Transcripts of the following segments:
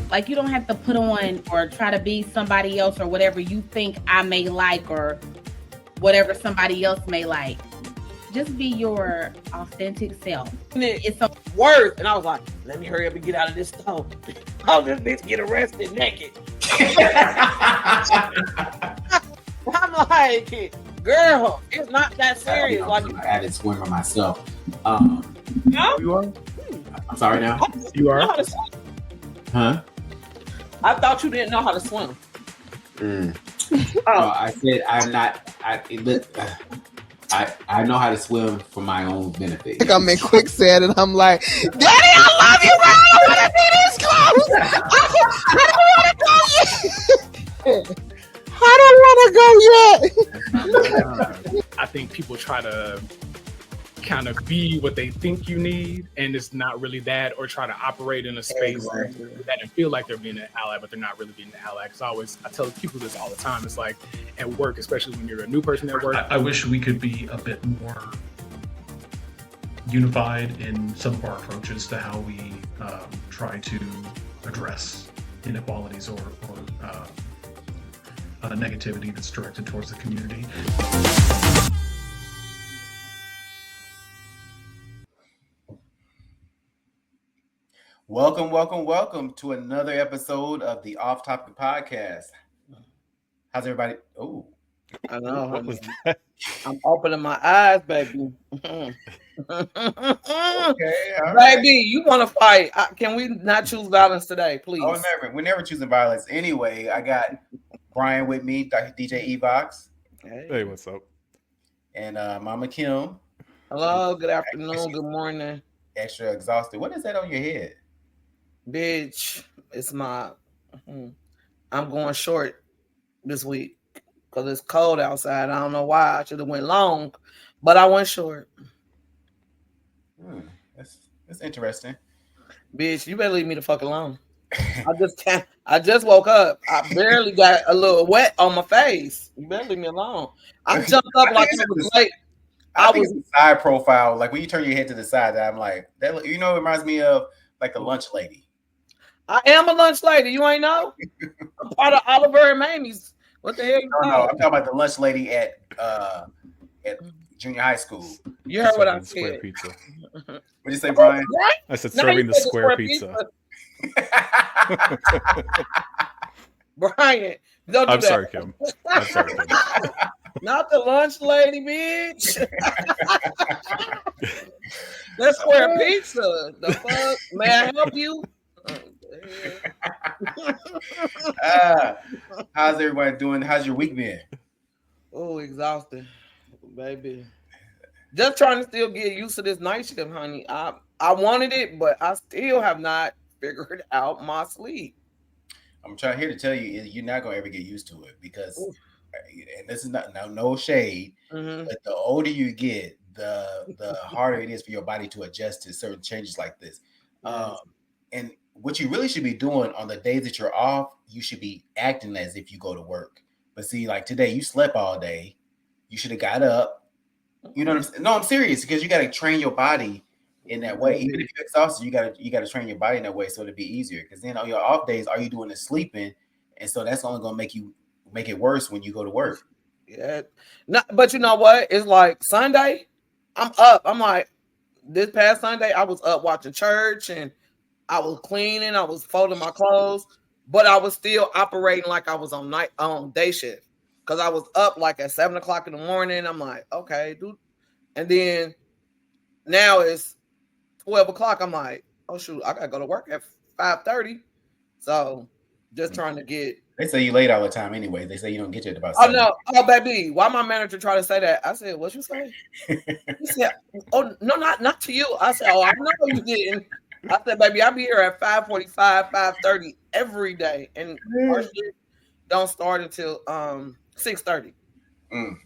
Like, you don't have to put on or try to be somebody else or whatever you think I may like or whatever somebody else may like. Just be your authentic self. It's a worse. And I was like, let me hurry up and get out of this store. Oh, this bitch get arrested naked. I'm like, girl, it's not that serious. I'm an added swimmer myself. No? You are? I'm sorry now. You are? Huh? I thought you didn't know how to swim. I said I'm not. I know how to swim for my own benefit. Like I'm in quicksand and I'm like, Daddy, I love you, bro. I want to see these clothes. I don't want to go yet. I think people try to kind of be what they think you need, and it's not really that, or try to operate in a space that and feel like they're being an ally, but they're not really being an ally. Because I tell people this all the time. It's like at work, especially when you're a new person at work. I wish we could be a bit more unified in some of our approaches to how we try to address inequalities or negativity that's directed towards the community. Welcome to another episode of the Off Topic Podcast. How's everybody? Oh, I know. What was that? I'm opening my eyes, baby. okay, baby, you want to fight? Can we not choose violence today, please? Oh, we're never choosing violence. Anyway, I got Brian with me, Dr. DJ Evox. Hey, what's up? And Mama Kim. Hello, good afternoon, good morning. Extra exhausted. What is that on your head? Bitch, it's my. I'm going short this week because it's cold outside. I don't know why. I should have went long, but I went short. That's interesting. Bitch, you better leave me the fuck alone. I just woke up. I barely got a little wet on my face. You better leave me alone. I jumped up like it was late. I think it's a side profile, like when you turn your head to the side. That I'm like, that. You know, it reminds me of like the lunch lady. I am a lunch lady. You ain't know? I'm part of Oliver and Mamie's. What the hell? No, I'm talking about the lunch lady at junior high school. You heard what I said. Square pizza. What'd you say, Brian? I said serving the square pizza. Brian, don't do I'm that. sorry, Kim. I'm sorry, Kim. Not the lunch lady, bitch. That's square pizza. The fuck? May I help you? How's everybody doing? How's your week been? Oh, exhausted, baby. Just trying to still get used to this night shift, honey. I wanted it, but I still have not figured out my sleep. I'm trying here to tell you, you're not gonna ever get used to it because, and this is no shade, but the older you get, the harder it is for your body to adjust to certain changes like this. And what you really should be doing on the days that you're off, you should be acting as if you go to work. But see, like today, you slept all day. You should have got up. You know what I'm saying? No, I'm serious because you got to train your body in that way. Even if you're exhausted, you got to train your body in that way so it'll be easier. Because then on your off days, all you doing is sleeping, and so that's only gonna make it worse when you go to work. Yeah, no, but you know what? It's like Sunday, I'm up. I'm like, this past Sunday, I was up watching church and I was cleaning, I was folding my clothes, but I was still operating like I was on day shift because I was up like at 7 o'clock in the morning. I'm like, okay, dude. And then now it's 12 o'clock. I'm like, oh shoot, I gotta go to work at 5:30. So just trying to get. They say you late all the time anyway. They say you don't get you at about 7. Oh no, baby. Why my manager try to say that? I said, what you say? He said, oh no, not to you. I said, oh, I know you didn't. I said, baby, I'll be here at 5:45, 5:30 every day. And our shift don't start until 6:30. And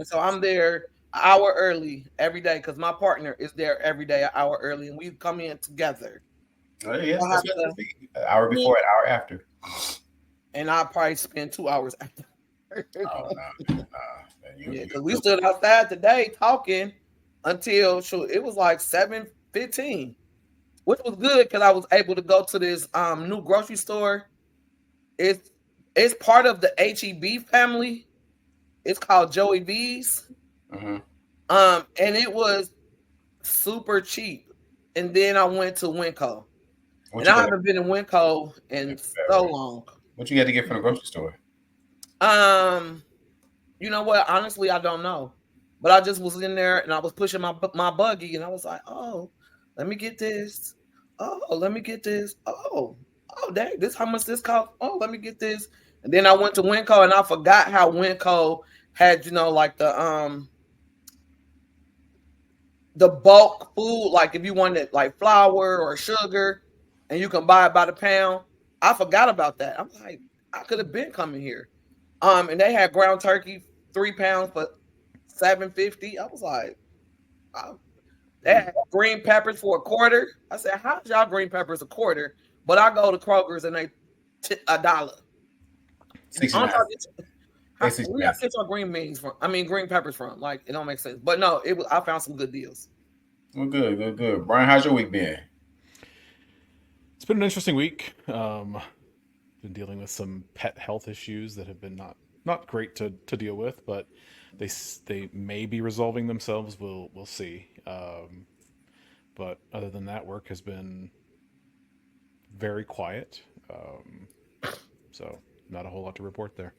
so I'm there an hour early every day because my partner is there every day an hour early and we come in together. Oh, yes, an hour before, an hour after. And I'll probably spend 2 hours after. Yeah, because we stood outside today talking until it was like 7:15. which was good because I was able to go to this new grocery store. It's part of the HEB family. It's called Joey V's. Mm-hmm. And it was super cheap. And then I went to Winco. And I haven't been in Winco in so long. What you got to get from the grocery store? You know what? Honestly, I don't know. But I just was in there and I was pushing my buggy and I was like, oh, let me get this. Oh, let me get this. Oh, dang, this how much this cost? Oh, let me get this. And then I went to Winco and I forgot how Winco had, like the bulk food, like if you wanted like flour or sugar and you can buy it by the pound. I forgot about that. I'm like, I could have been coming here. And they had ground turkey, 3 pounds for $7.50. I was like, they had green peppers for $0.25. I said, how's y'all green peppers $0.25? But I go to Kroger's and they $1. 69. Where y'all get your green beans from? I mean, green peppers from? Like, it don't make sense. But no, I found some good deals. Well, good. Brian, how's your week been? It's been an interesting week. Been dealing with some pet health issues that have been not great to deal with, but they may be resolving themselves. We'll see. But other than that, work has been very quiet. So not a whole lot to report there.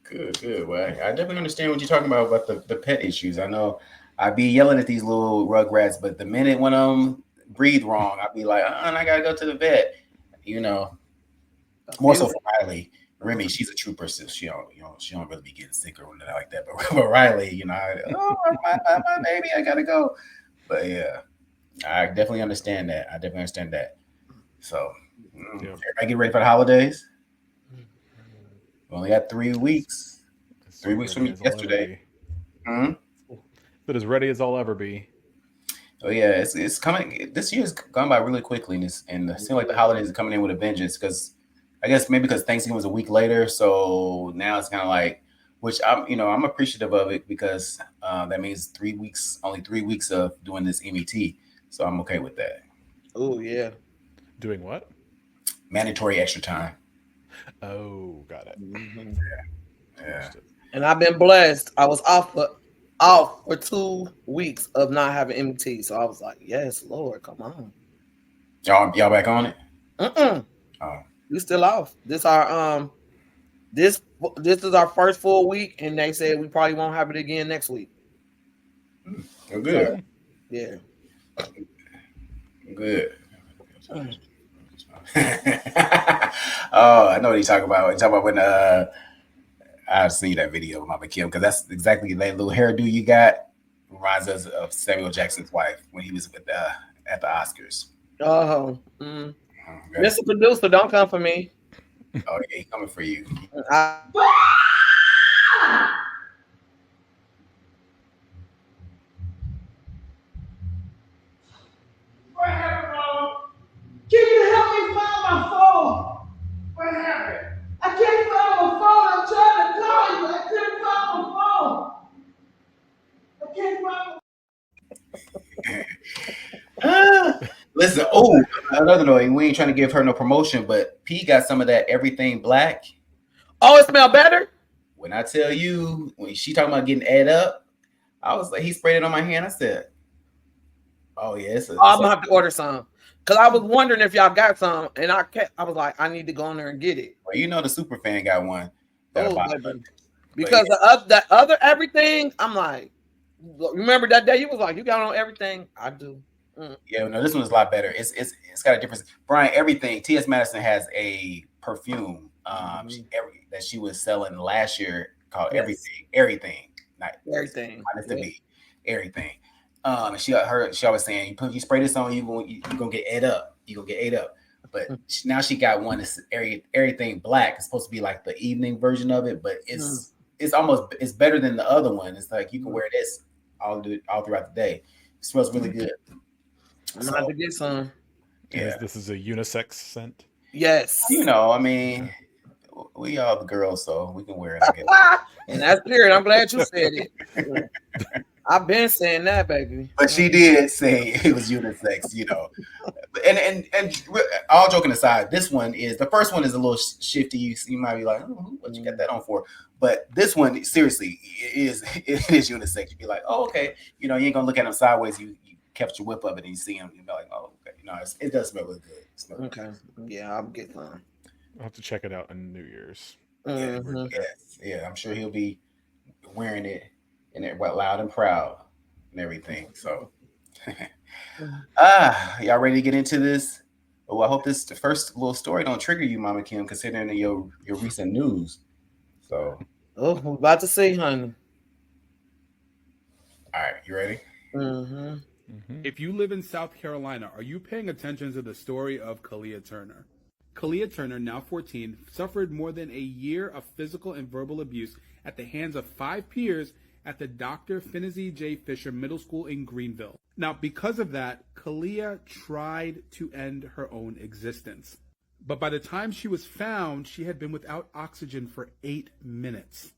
Good. Well, I definitely understand what you're talking about the pet issues. I know I be yelling at these little rugrats, but the minute one of them breathe wrong, I'd be like, I gotta go to the vet. More so for Riley. Remy, she's a trooper, so she don't really be getting sick or anything like that. But Riley, my baby, I gotta go. But yeah, I definitely understand that. So, everybody get ready for the holidays. We only got 3 weeks. 3 weeks from yesterday. But as ready as I'll ever be. Oh yeah, it's coming. This year's gone by really quickly, and it seems like the holidays are coming in with a vengeance. Because I guess maybe because Thanksgiving was a week later, so now it's kind of like, which I'm appreciative of it because that means 3 weeks, only 3 weeks of doing this MET, so I'm okay with that. Oh yeah, doing what? Mandatory extra time. Oh, got it. Mm-hmm. Yeah. And I've been blessed. I was off for 2 weeks of not having MET, so I was like, yes, Lord, come on. Y'all back on it? Oh. We still off. This is our first full week, and they said we probably won't have it again next week. Oh, good. Yeah. Good. Oh, I know what he's talking about. He's talking about when I've seen that video of Mama Kim, because that's exactly that little hairdo you got reminds us of Samuel Jackson's wife when he was at the Oscars. Oh, Mr. Producer, don't come for me. Oh yeah, he's coming for you. What happened, Mama? Can you help me find my phone? What happened? I can't find my phone. I'm trying to call you. I couldn't find my phone. I can't find my phone. Listen, another note. We ain't trying to give her no promotion, but P got some of that everything black. Oh, it smell better? When I tell you, when she talking about getting ed up, I was like, he sprayed it on my hand. I said, oh yeah, I'm gonna have to order some. Because I was wondering if y'all got some, and I was like, I need to go in there and get it. Well, the super fan got one. Because the other everything, I'm like, remember that day you was like, you got on everything? I do. Yeah, no, this one is a lot better. It's got a difference. Brian, everything. T.S. Madison has a perfume that she was selling last year called Everything. Not Everything. Minus the B. Everything. And she always saying, you spray this on, you're gonna get ate up. You're gonna get ate up. But now she got one that's everything black. It's supposed to be like the evening version of it, but it's it's better than the other one. It's like you can wear this all throughout the day. It smells really good. I'm gonna have to get some. Yeah. This is a unisex scent. Yes. I mean, we all the girls, so we can wear it. I guess. And that's clear. I'm glad you said it. I've been saying that, baby. But she did say it was unisex, you know. And all joking aside, this one is the first one is a little shifty. You might be like, oh, what you got that on for? But this one, seriously, it is unisex. You'd be like, oh, okay. You know, you ain't gonna look at him sideways. You catch your whip of it and you see him. You'd be like, oh, okay. You know, it does smell really good. Okay. Yeah, I'll get some. I'll have to check it out in New Year's. Mm-hmm. Yeah, I'm sure he'll be wearing it and it loud and proud and everything. So, y'all ready to get into this? Well, I hope the first little story don't trigger you, Mama Kim, considering your recent news. So, we're about to see, honey. All right, you ready? Mm-hmm. If you live in South Carolina, are you paying attention to the story of Kalia Turner? Kalia Turner, now 14, suffered more than a year of physical and verbal abuse at the hands of 5 peers at the Dr. Finney J. Fisher Middle School in Greenville. Now, because of that, Kalia tried to end her own existence. But by the time she was found, she had been without oxygen for 8 minutes.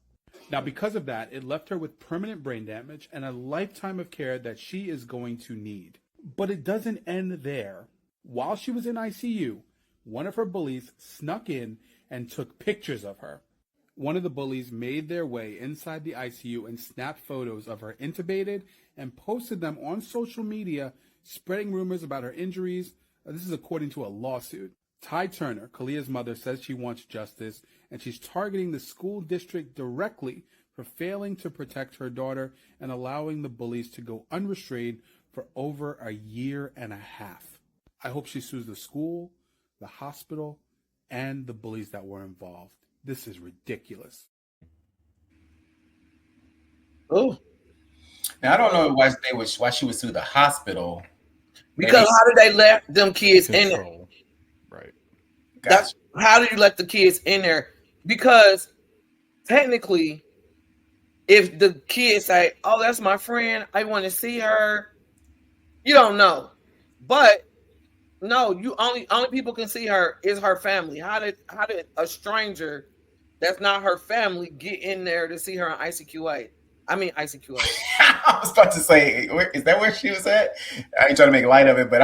Now, because of that, it left her with permanent brain damage and a lifetime of care that she is going to need. But it doesn't end there. While she was in ICU, one of her bullies snuck in and took pictures of her. One of the bullies made their way inside the ICU and snapped photos of her intubated and posted them on social media, spreading rumors about her injuries. This is according to a lawsuit. Ty Turner, Kalia's mother, says she wants justice, and she's targeting the school district directly for failing to protect her daughter and allowing the bullies to go unrestrained for over a year and a half. I hope she sues the school, the hospital, and the bullies that were involved. This is ridiculous. Oh, now I don't know why she would sue the hospital. because how did they let them kids in there? Right. That's how do you let the kids in there? Because technically, if the kids say, "Oh, that's my friend, I want to see her," you don't know. But no, you only people can see her is her family. How did a stranger that's not her family get in there to see her on ICQA? I mean ICQA. I was about to say, is that where she was at? I ain't trying to make light of it, but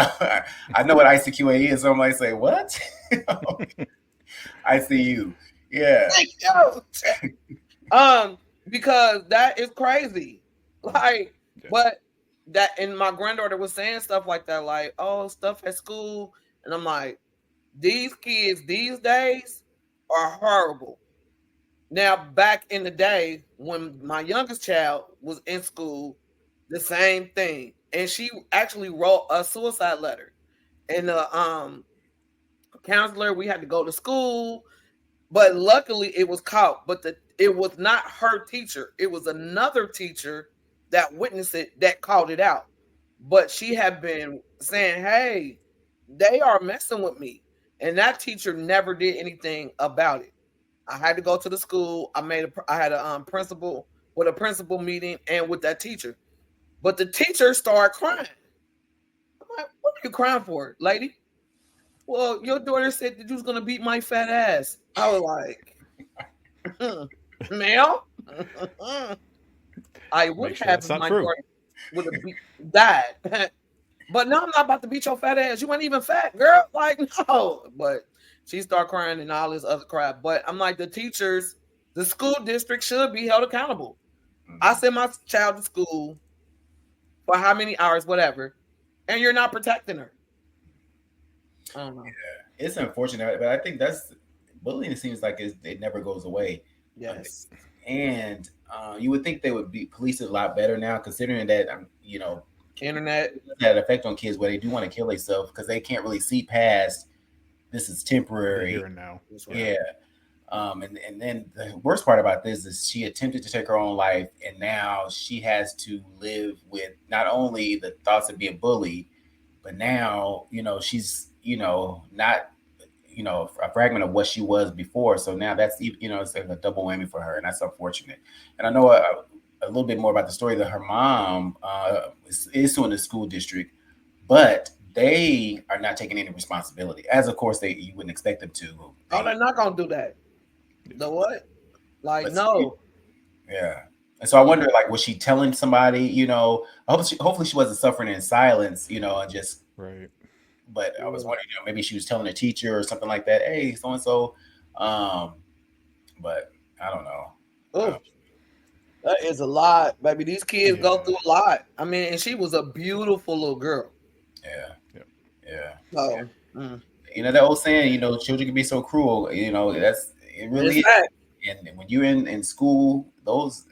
I know what ICQA is. Somebody say, what? ICU. Yeah. Because that is crazy. Like, but that, and my granddaughter was saying stuff like that, like, oh, stuff at school. And I'm like, these kids these days are horrible. Now, back in the day when my youngest child was in school, the same thing. And she actually wrote a suicide letter. And the counselor, we had to go to school, but luckily it was caught. But it was not her teacher. It was another teacher that witnessed it that called it out. But she had been saying, hey, they are messing with me. And that teacher never did anything about it. I had to go to the school. I had a principal meeting and with that teacher. But the teacher started crying. I'm like, what are you crying for, lady? Well, your daughter said that you was going to beat my fat ass. I was like, ma'am, I would have my daughter would have died. But no, I'm not about to beat your fat ass. You weren't even fat, girl. Like, no. But she started crying and all this other crap. But I'm like, the teachers, the school district should be held accountable. I send my child to school for how many hours, whatever, and you're not protecting her. I don't know. Yeah, it's unfortunate, but I think bullying seems like it never goes away. Yes. And you would think they would be policed a lot better now, considering that, internet had an effect on kids where they do want to kill themselves because they can't really see past this is temporary. Here and now. Yeah. And then the worst part about this is she attempted to take her own life, and now she has to live with not only the thoughts of being bullied, but now, she's, not, a fragment of what she was before. So now that's, it's like a double whammy for her, and that's unfortunate. And I know a little bit more about the story that her mom is suing the school district, but they are not taking any responsibility, as of course you wouldn't expect them to. Oh, they're not gonna do that. The what? Like, no. Yeah. And so I wonder, like, was she telling somebody? You know, hopefully she wasn't suffering in silence. You know, and just right. But I was wondering, you know, maybe she was telling a teacher or something like that. Hey, so and so. But I don't know. Oh, that is a lot, baby. These kids go through a lot. I mean, and she was a beautiful little girl. Yeah. So, you know that old saying, you know, children can be so cruel. You know, it really is. And when you're in school, those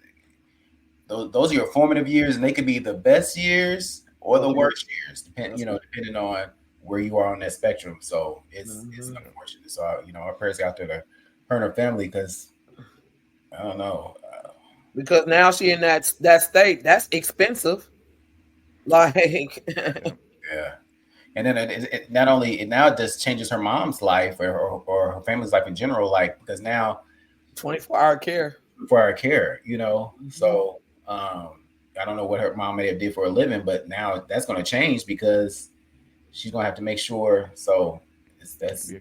are your formative years, and they could be the best years or the worst years, depending on where you are on that spectrum. So it's unfortunate. So you know, our prayers out there to her and her family, because I don't know. Because now she in that state, that's expensive. Like, yeah. And then it not only it now just changes her mom's life or her family's life in general, like, because now 24-hour care. You know. So I don't know what her mom may have did for a living, but now that's going to change because she's going to have to make sure. So that's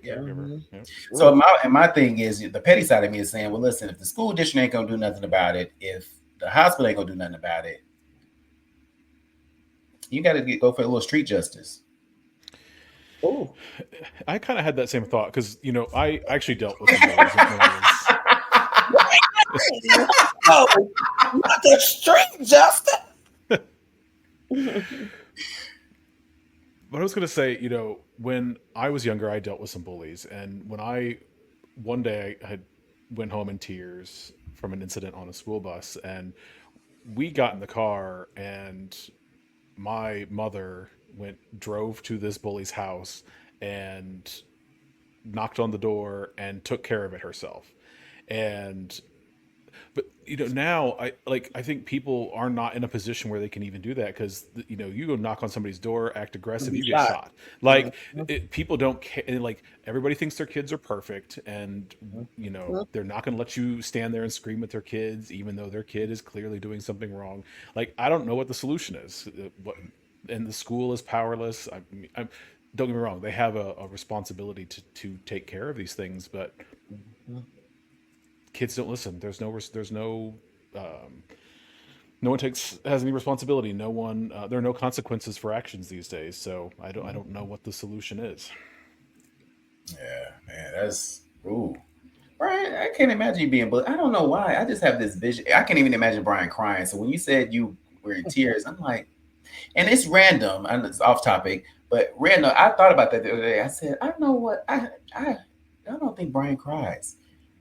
So my thing is, the petty side of me is saying, well, listen, if the school district ain't going to do nothing about it, if the hospital ain't going to do nothing about it, you got to go for a little street justice. Oh, I kind of had that same thought because, you know, I actually dealt with some bullies. Oh, not the street justice. But I was going to say, you know, when I was younger, I dealt with some bullies. And when one day I had went home in tears from an incident on a school bus, and we got in the car, and my mother drove to this bully's house and knocked on the door and took care of it herself. But you know, now I think people are not in a position where they can even do that, because you know, you go knock on somebody's door, act aggressive, you get shot. Like people don't care. Like, everybody thinks their kids are perfect, and you know, they're not going to let you stand there and scream at their kids, even though their kid is clearly doing something wrong. Like, I don't know what the solution is. And the school is powerless. Don't get me wrong; they have a responsibility to take care of these things, but kids don't listen. There's no one has any responsibility. No one, there are no consequences for actions these days. So I don't know what the solution is. Yeah, man, that's Brian, I can't imagine you being bullied. I don't know why. I just have this vision. I can't even imagine Brian crying. So when you said you were in tears, I'm like, and it's random, and it's off topic, but random. I thought about that the other day. I said, I don't know what I don't think Brian cries.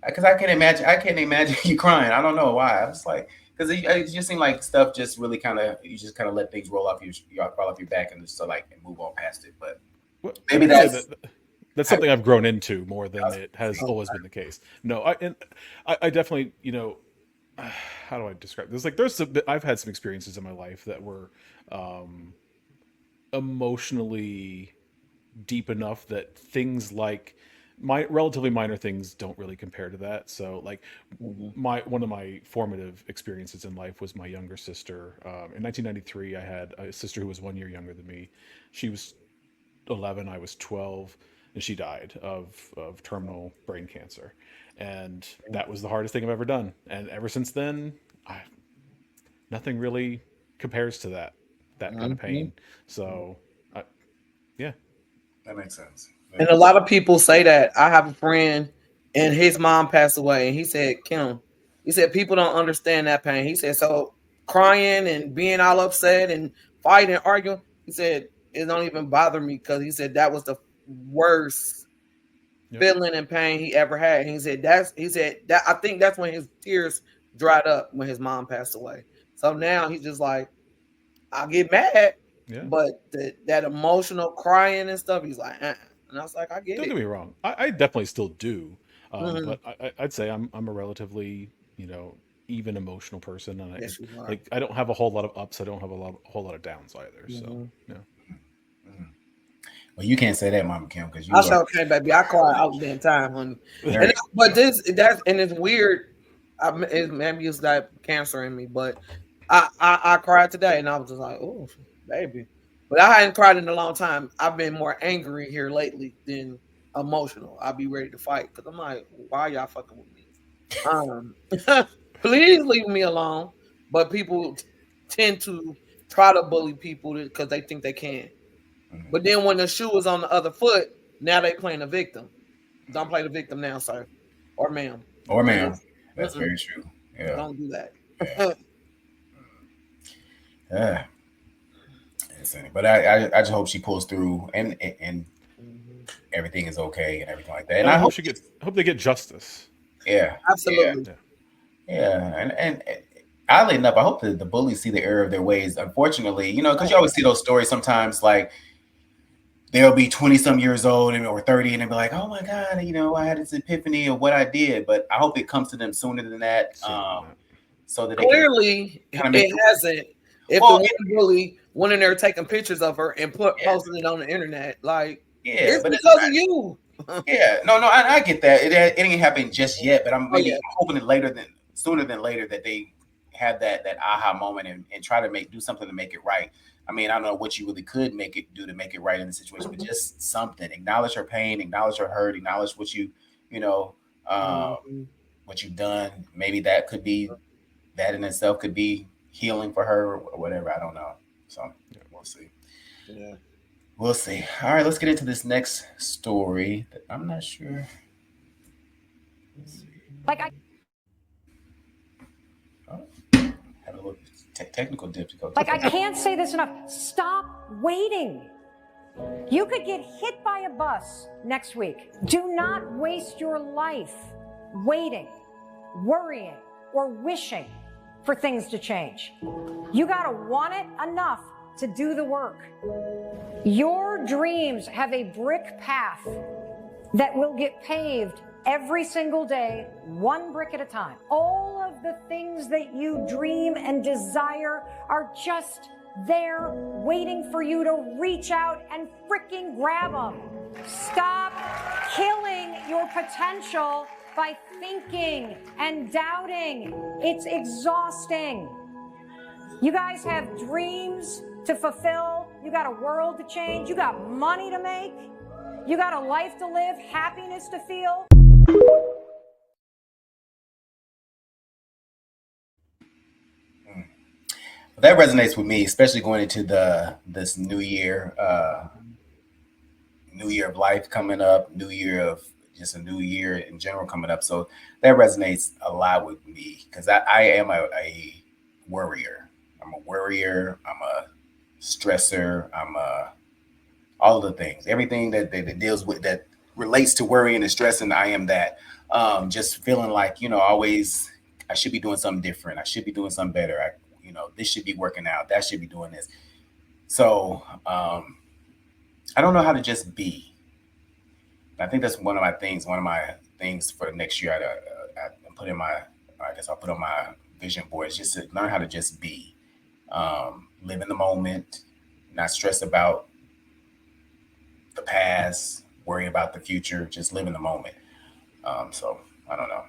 Because I can't imagine you crying. I don't know why. I was like, because it just seemed like stuff just really you just kind of let things roll off your back and just move on past it. But maybe that's something I've grown into more than it has always been the case. No, I definitely, you know, how do I describe this? Like, I've had some experiences in my life that were emotionally deep enough that things like relatively minor things don't really compare to that. So like one of my formative experiences in life was my younger sister. In 1993, I had a sister who was 1 year younger than me. She was 11, I was 12, and she died of terminal brain cancer. And that was the hardest thing I've ever done. And ever since then, nothing really compares to that kind of pain. So yeah, that makes sense. And a lot of people say that. I have a friend, and his mom passed away, and he said, Kim, he said, people don't understand that pain. He said, so crying and being all upset and fighting and arguing, he said, it don't even bother me, because he said that was the worst feeling and pain he ever had. And he said that I think that's when his tears dried up when his mom passed away. So now he's just like, I get mad, but that emotional crying and stuff, he's like, And I was like, I get Don't it. get me wrong. I definitely still do. But I'd say I'm a relatively, you know, even emotional person. And I don't have a whole lot of ups. I don't have a whole lot of downs either. So, yeah. Well, you can't say that, Mama Kim, because you I sure can, baby. I cry all the damn time, honey. But it's weird. Maybe it's that cancer in me, but I cried today, and I was just like, oh, baby. But I hadn't cried in a long time. I've been more angry here lately than emotional. I'll be ready to fight, because I'm like, why y'all fucking with me? Please leave me alone. but people tend to try to bully people because they think they can. But then when the shoe is on the other foot, now they playing the victim. Don't play the victim now, sir or ma'am. Or ma'am. That's very true. Yeah. Don't do that. Yeah. But I just hope she pulls through and everything is okay and everything like that. And I I hope they get justice. Yeah, absolutely. Yeah, and oddly enough, I hope the bullies see the error of their ways. Unfortunately, because you always see those stories sometimes, like they'll be 20-some years old or 30, and they'll be like, "Oh my God, I had this epiphany of what I did." But I hope it comes to them sooner than that, so that clearly it hasn't. If the one bully went in there taking pictures of her and posting it on the internet, like, it's but because of you. No, I get that. It ain't happened just yet, but I'm hoping it sooner than later that they have that aha moment and try to do something to make it right. I mean, I don't know what you really could do to make it right in the situation, but just something. Acknowledge her pain, acknowledge her hurt, acknowledge what what you've done. Maybe that in itself could be healing for her or whatever. I don't know. So we'll see. Yeah. We'll see. All right, let's get into this next story. I'm not sure. Have a little technical difficulty. I can't say this enough. Stop waiting. You could get hit by a bus next week. Do not waste your life waiting, worrying, or wishing for things to change. You gotta want it enough to do the work. Your dreams have a brick path that will get paved every single day, one brick at a time. All of the things that you dream and desire are just there waiting for you to reach out and freaking grab them. Stop killing your potential by thinking and doubting. It's exhausting. You guys have dreams to fulfill. You got a world to change. You got money to make. You got a life to live, happiness to feel. That resonates with me, especially going into this new year of life coming up, just a new year in general coming up. So that resonates a lot with me because I am a worrier. I'm a worrier. I'm a stressor. I'm all of the things, everything that deals with that relates to worrying and stressing. I am that. Just feeling like always I should be doing something different. I should be doing something better. This should be working out. That should be doing this. So I don't know how to just be. I think that's one of my things for the next year. I put in I'll put on my vision board is just to learn how to just be, live in the moment, not stress about the past, worry about the future, just live in the moment. So I don't know.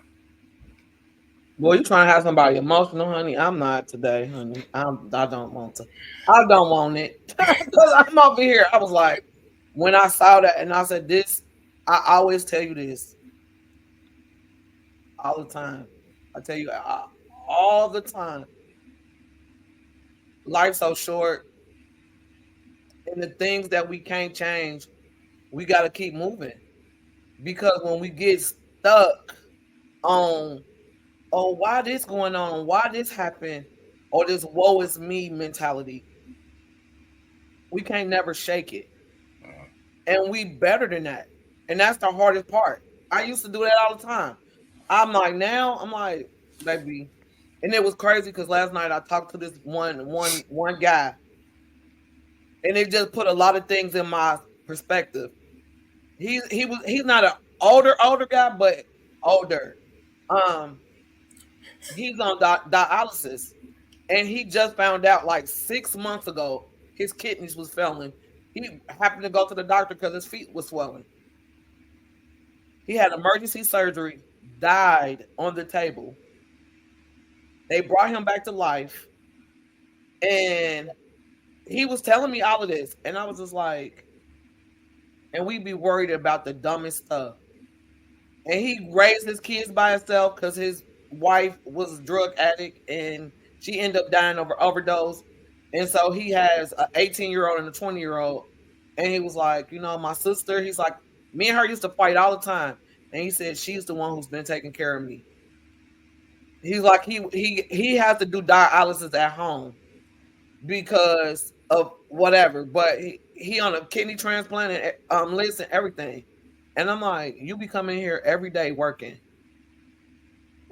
Boy, you trying to have somebody emotional, honey? I'm not today, honey. I don't want to. I don't want it because I'm over here. I was like, when I saw that, and I said, "This." I always tell you this all the time. I tell you all the time. Life's so short, and the things that we can't change, we got to keep moving. Because when we get stuck on, oh, why this going on? Why this happened? Or this woe is me mentality, we can't never shake it. And we better than that. And that's the hardest part. I used to do that all the time. I'm like, baby. And it was crazy because last night I talked to this one guy. And it just put a lot of things in my perspective. He's not an older guy, but older. He's on dialysis. And he just found out like 6 months ago his kidneys was failing. He happened to go to the doctor because his feet was swelling. He had emergency surgery, died on the table. They brought him back to life. And he was telling me all of this. And I was just like, and we be worried about the dumbest stuff. And he raised his kids by himself because his wife was a drug addict and She ended up dying over overdose. And so he has an 18-year-old and a 20-year-old. And he was like, my sister, he's like, me and her used to fight all the time. And he said, she's the one who's been taking care of me. He's like, he has to do dialysis at home because of whatever. But he on a kidney transplant and listen, everything. And I'm like, you be coming here every day working.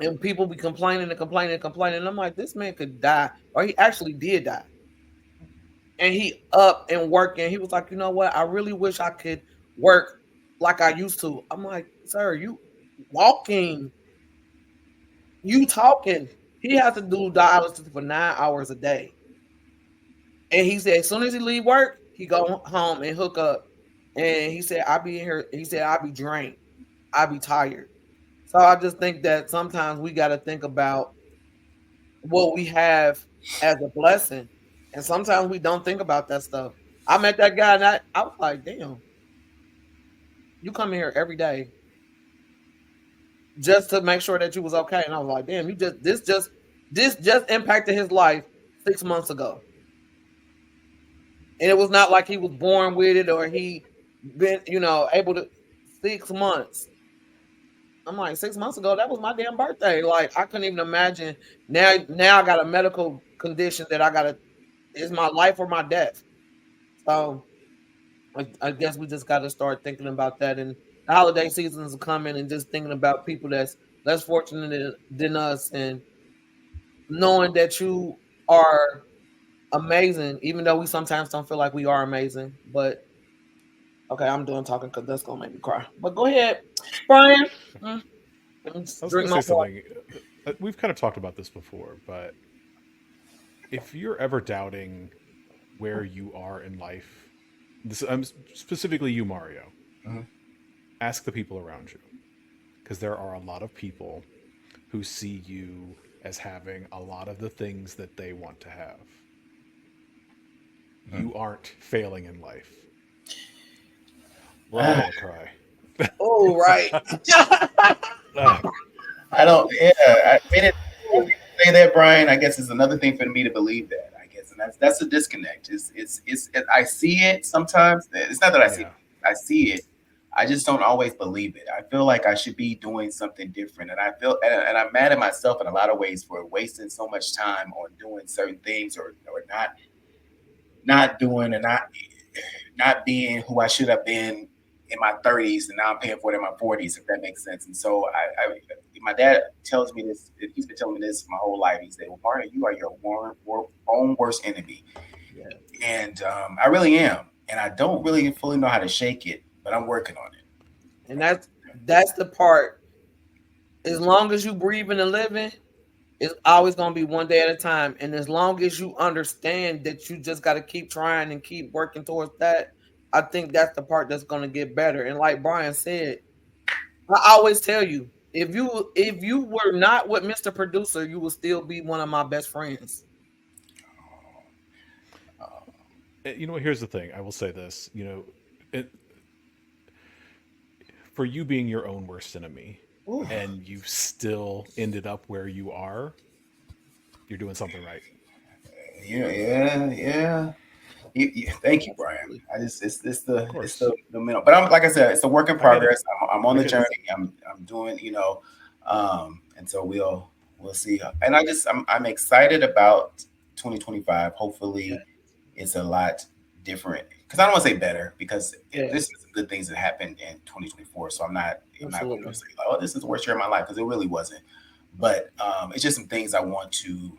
And people be complaining and complaining and complaining. And I'm like, this man could die. Or he actually did die. And he up and working. He was like, you know what? I really wish I could work like I used to. I'm like, sir, you walking, you talking. He has to do dialysis for 9 hours a day. And he said, as soon as he leave work, he go home and hook up. And he said, I'll be in here. He said, I'll be drained. I'll be tired. So I just think that sometimes we got to think about what we have as a blessing. And sometimes we don't think about that stuff. I met that guy and I was like, damn, you come here every day just to make sure that you was okay. And I was like, damn, this just impacted his life 6 months ago. And it was not like he was born with it or he been, able to 6 months. I'm like, 6 months ago, that was my damn birthday. Like, I couldn't even imagine. Now I got a medical condition that it's my life or my death. So I guess we just got to start thinking about that. And the holiday seasons are coming and just thinking about people that's less fortunate than us and knowing that you are amazing, even though we sometimes don't feel like we are amazing. But okay, I'm done talking because that's gonna make me cry. But go ahead, Brian. I was going to say something. We've kind of talked about this before, but if you're ever doubting where you are in life, specifically you, Mario, ask the people around you, because there are a lot of people who see you as having a lot of the things that they want to have. You aren't failing in life. Well, I'm gonna cry. Oh, right. I don't. Yeah, I mean, say that, Brian. I guess it's another thing for me to believe that. I guess, and that's a disconnect. It's I see it sometimes. It's not that I see it. I see it. I just don't always believe it. I feel like I should be doing something different, and I feel, and I'm mad at myself in a lot of ways for wasting so much time on doing certain things or not doing and not being who I should have been in my 30s, and now I'm paying for it in my 40s, if that makes sense. And so my dad tells me this, he's been telling me this my whole life. He said, well, Mario, you are your own worst enemy. Yeah. And I really am. And I don't really fully know how to shake it, but I'm working on it. And that's the part. As long as you breathing and living, it's always going to be one day at a time. And as long as you understand that you just got to keep trying and keep working towards that, I think that's the part that's going to get better. And like Brian said, I always tell you, if you were not with Mr. Producer, you would still be one of my best friends. Here's the thing. I will say this, for you being your own worst enemy, ooh, and you still ended up where you are, you're doing something right. Yeah. Thank you, Brian. It's the middle, but I'm, like I said, it's a work in progress. I'm on the journey. I'm doing, and so we'll see. And I'm excited about 2025. Hopefully, it's a lot different. Because I don't want to say better, because this is good things that happened in 2024. So I'm not going to say, oh, this is the worst year of my life, because it really wasn't. But it's just some things I want to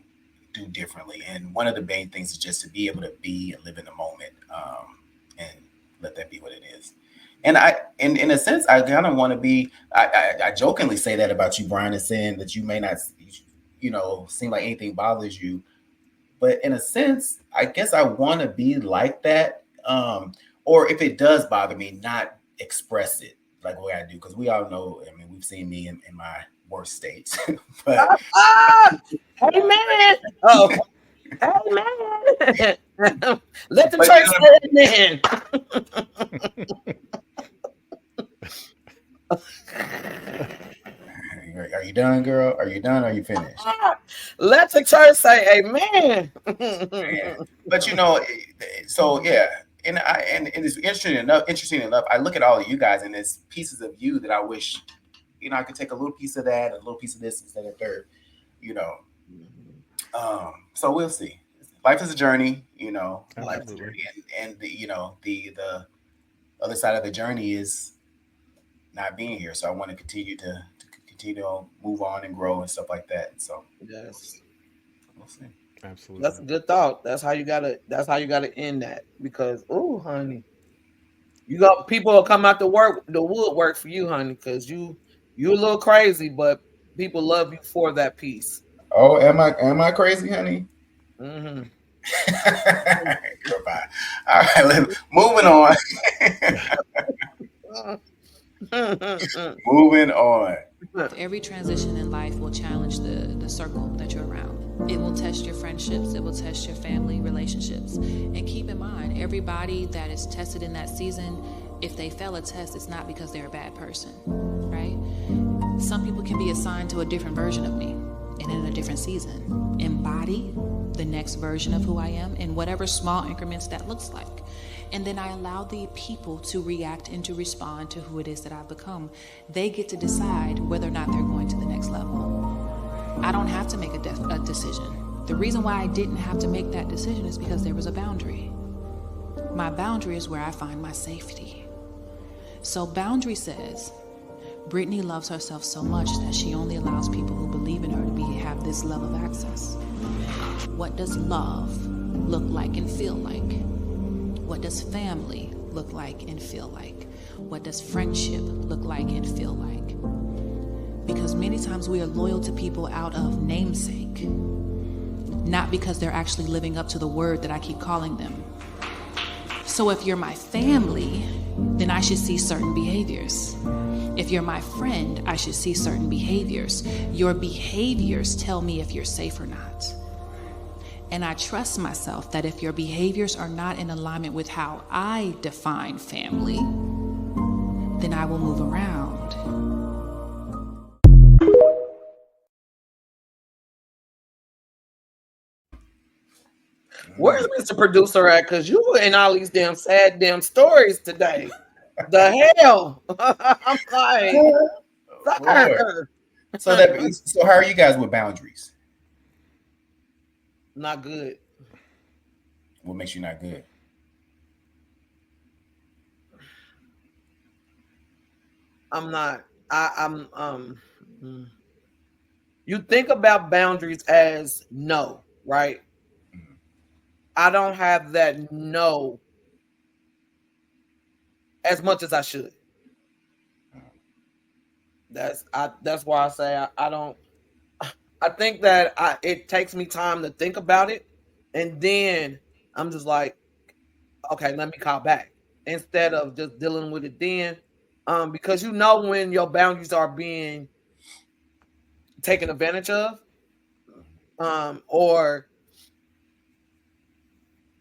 do differently. And one of the main things is just to be able to be and live in the moment, and let that be what it is. And in a sense, I kind of want to be, I jokingly say that about you, Brian, is saying that you may not, seem like anything bothers you. But in a sense, I guess I want to be like that. Or if it does bother me, not express it like the way I do. Because we all know, I mean, we've seen me in my worst states. But hey man. Oh. Hey man. Let the church say amen. Are you done, girl? Are you done? Or are you finished? Let the church say amen. But so yeah, and it's interesting enough. I look at all of you guys, and there's pieces of you that I wish, I could take a little piece of that, a little piece of this, instead of third. So we'll see. Life is a journey, life is a journey, and the other side of the journey is not being here. So I want to continue to move on and grow and stuff like that. So yes, we'll see. Absolutely, that's a good thought. That's how you gotta end that, because honey, you got people will come out the woodwork for you, honey, because you're a little crazy, but people love you for that piece. Oh, am I crazy, honey? Mm-hmm. Goodbye. All right, moving on. Moving on. Every transition in life will challenge the circle that you're around. It will test your friendships. It will test your family relationships. And keep in mind, everybody that is tested in that season, if they fail a test, it's not because they're a bad person, right? Some people can be assigned to a different version of me and in a different season. Embody the next version of who I am in whatever small increments that looks like. And then I allow the people to react and to respond to who it is that I've become. They get to decide whether or not they're going to the next level. I don't have to make a decision. The reason why I didn't have to make that decision is because there was a boundary. My boundary is where I find my safety. So boundary says, Brittany loves herself so much that she only allows people who believe in her to have this level of access. What does love look like and feel like? What does family look like and feel like? What does friendship look like and feel like? Because many times we are loyal to people out of namesake, not because they're actually living up to the word that I keep calling them. So if you're my family, then I should see certain behaviors. If you're my friend, I should see certain behaviors. Your behaviors tell me if you're safe or not. And I trust myself that if your behaviors are not in alignment with how I define family, then I will move around. Where's Mr. Producer at? Because you were in all these damn sad stories today. The hell? I'm like, So how are you guys with boundaries? Not good. What makes you not good? I'm not. You think about boundaries as no, right? I don't have that no as much as I should. That's why I say I don't. I think that it takes me time to think about it, and then I'm just like, okay, let me call back instead of just dealing with it then, because when your boundaries are being taken advantage of, or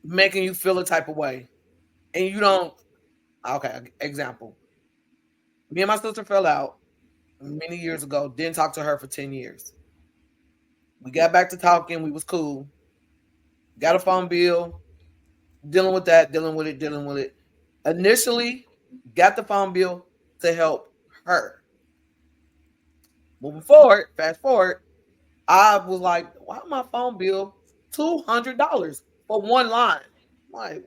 making you feel a type of way, and you don't. Okay, example. Me and my sister fell out many years ago. Didn't talk to her for 10 years. We got back to talking. We was cool. Got a phone bill. Dealing with it. Initially, got the phone bill to help her. Moving forward, fast forward, I was like, why my phone bill $200 for one line? Like,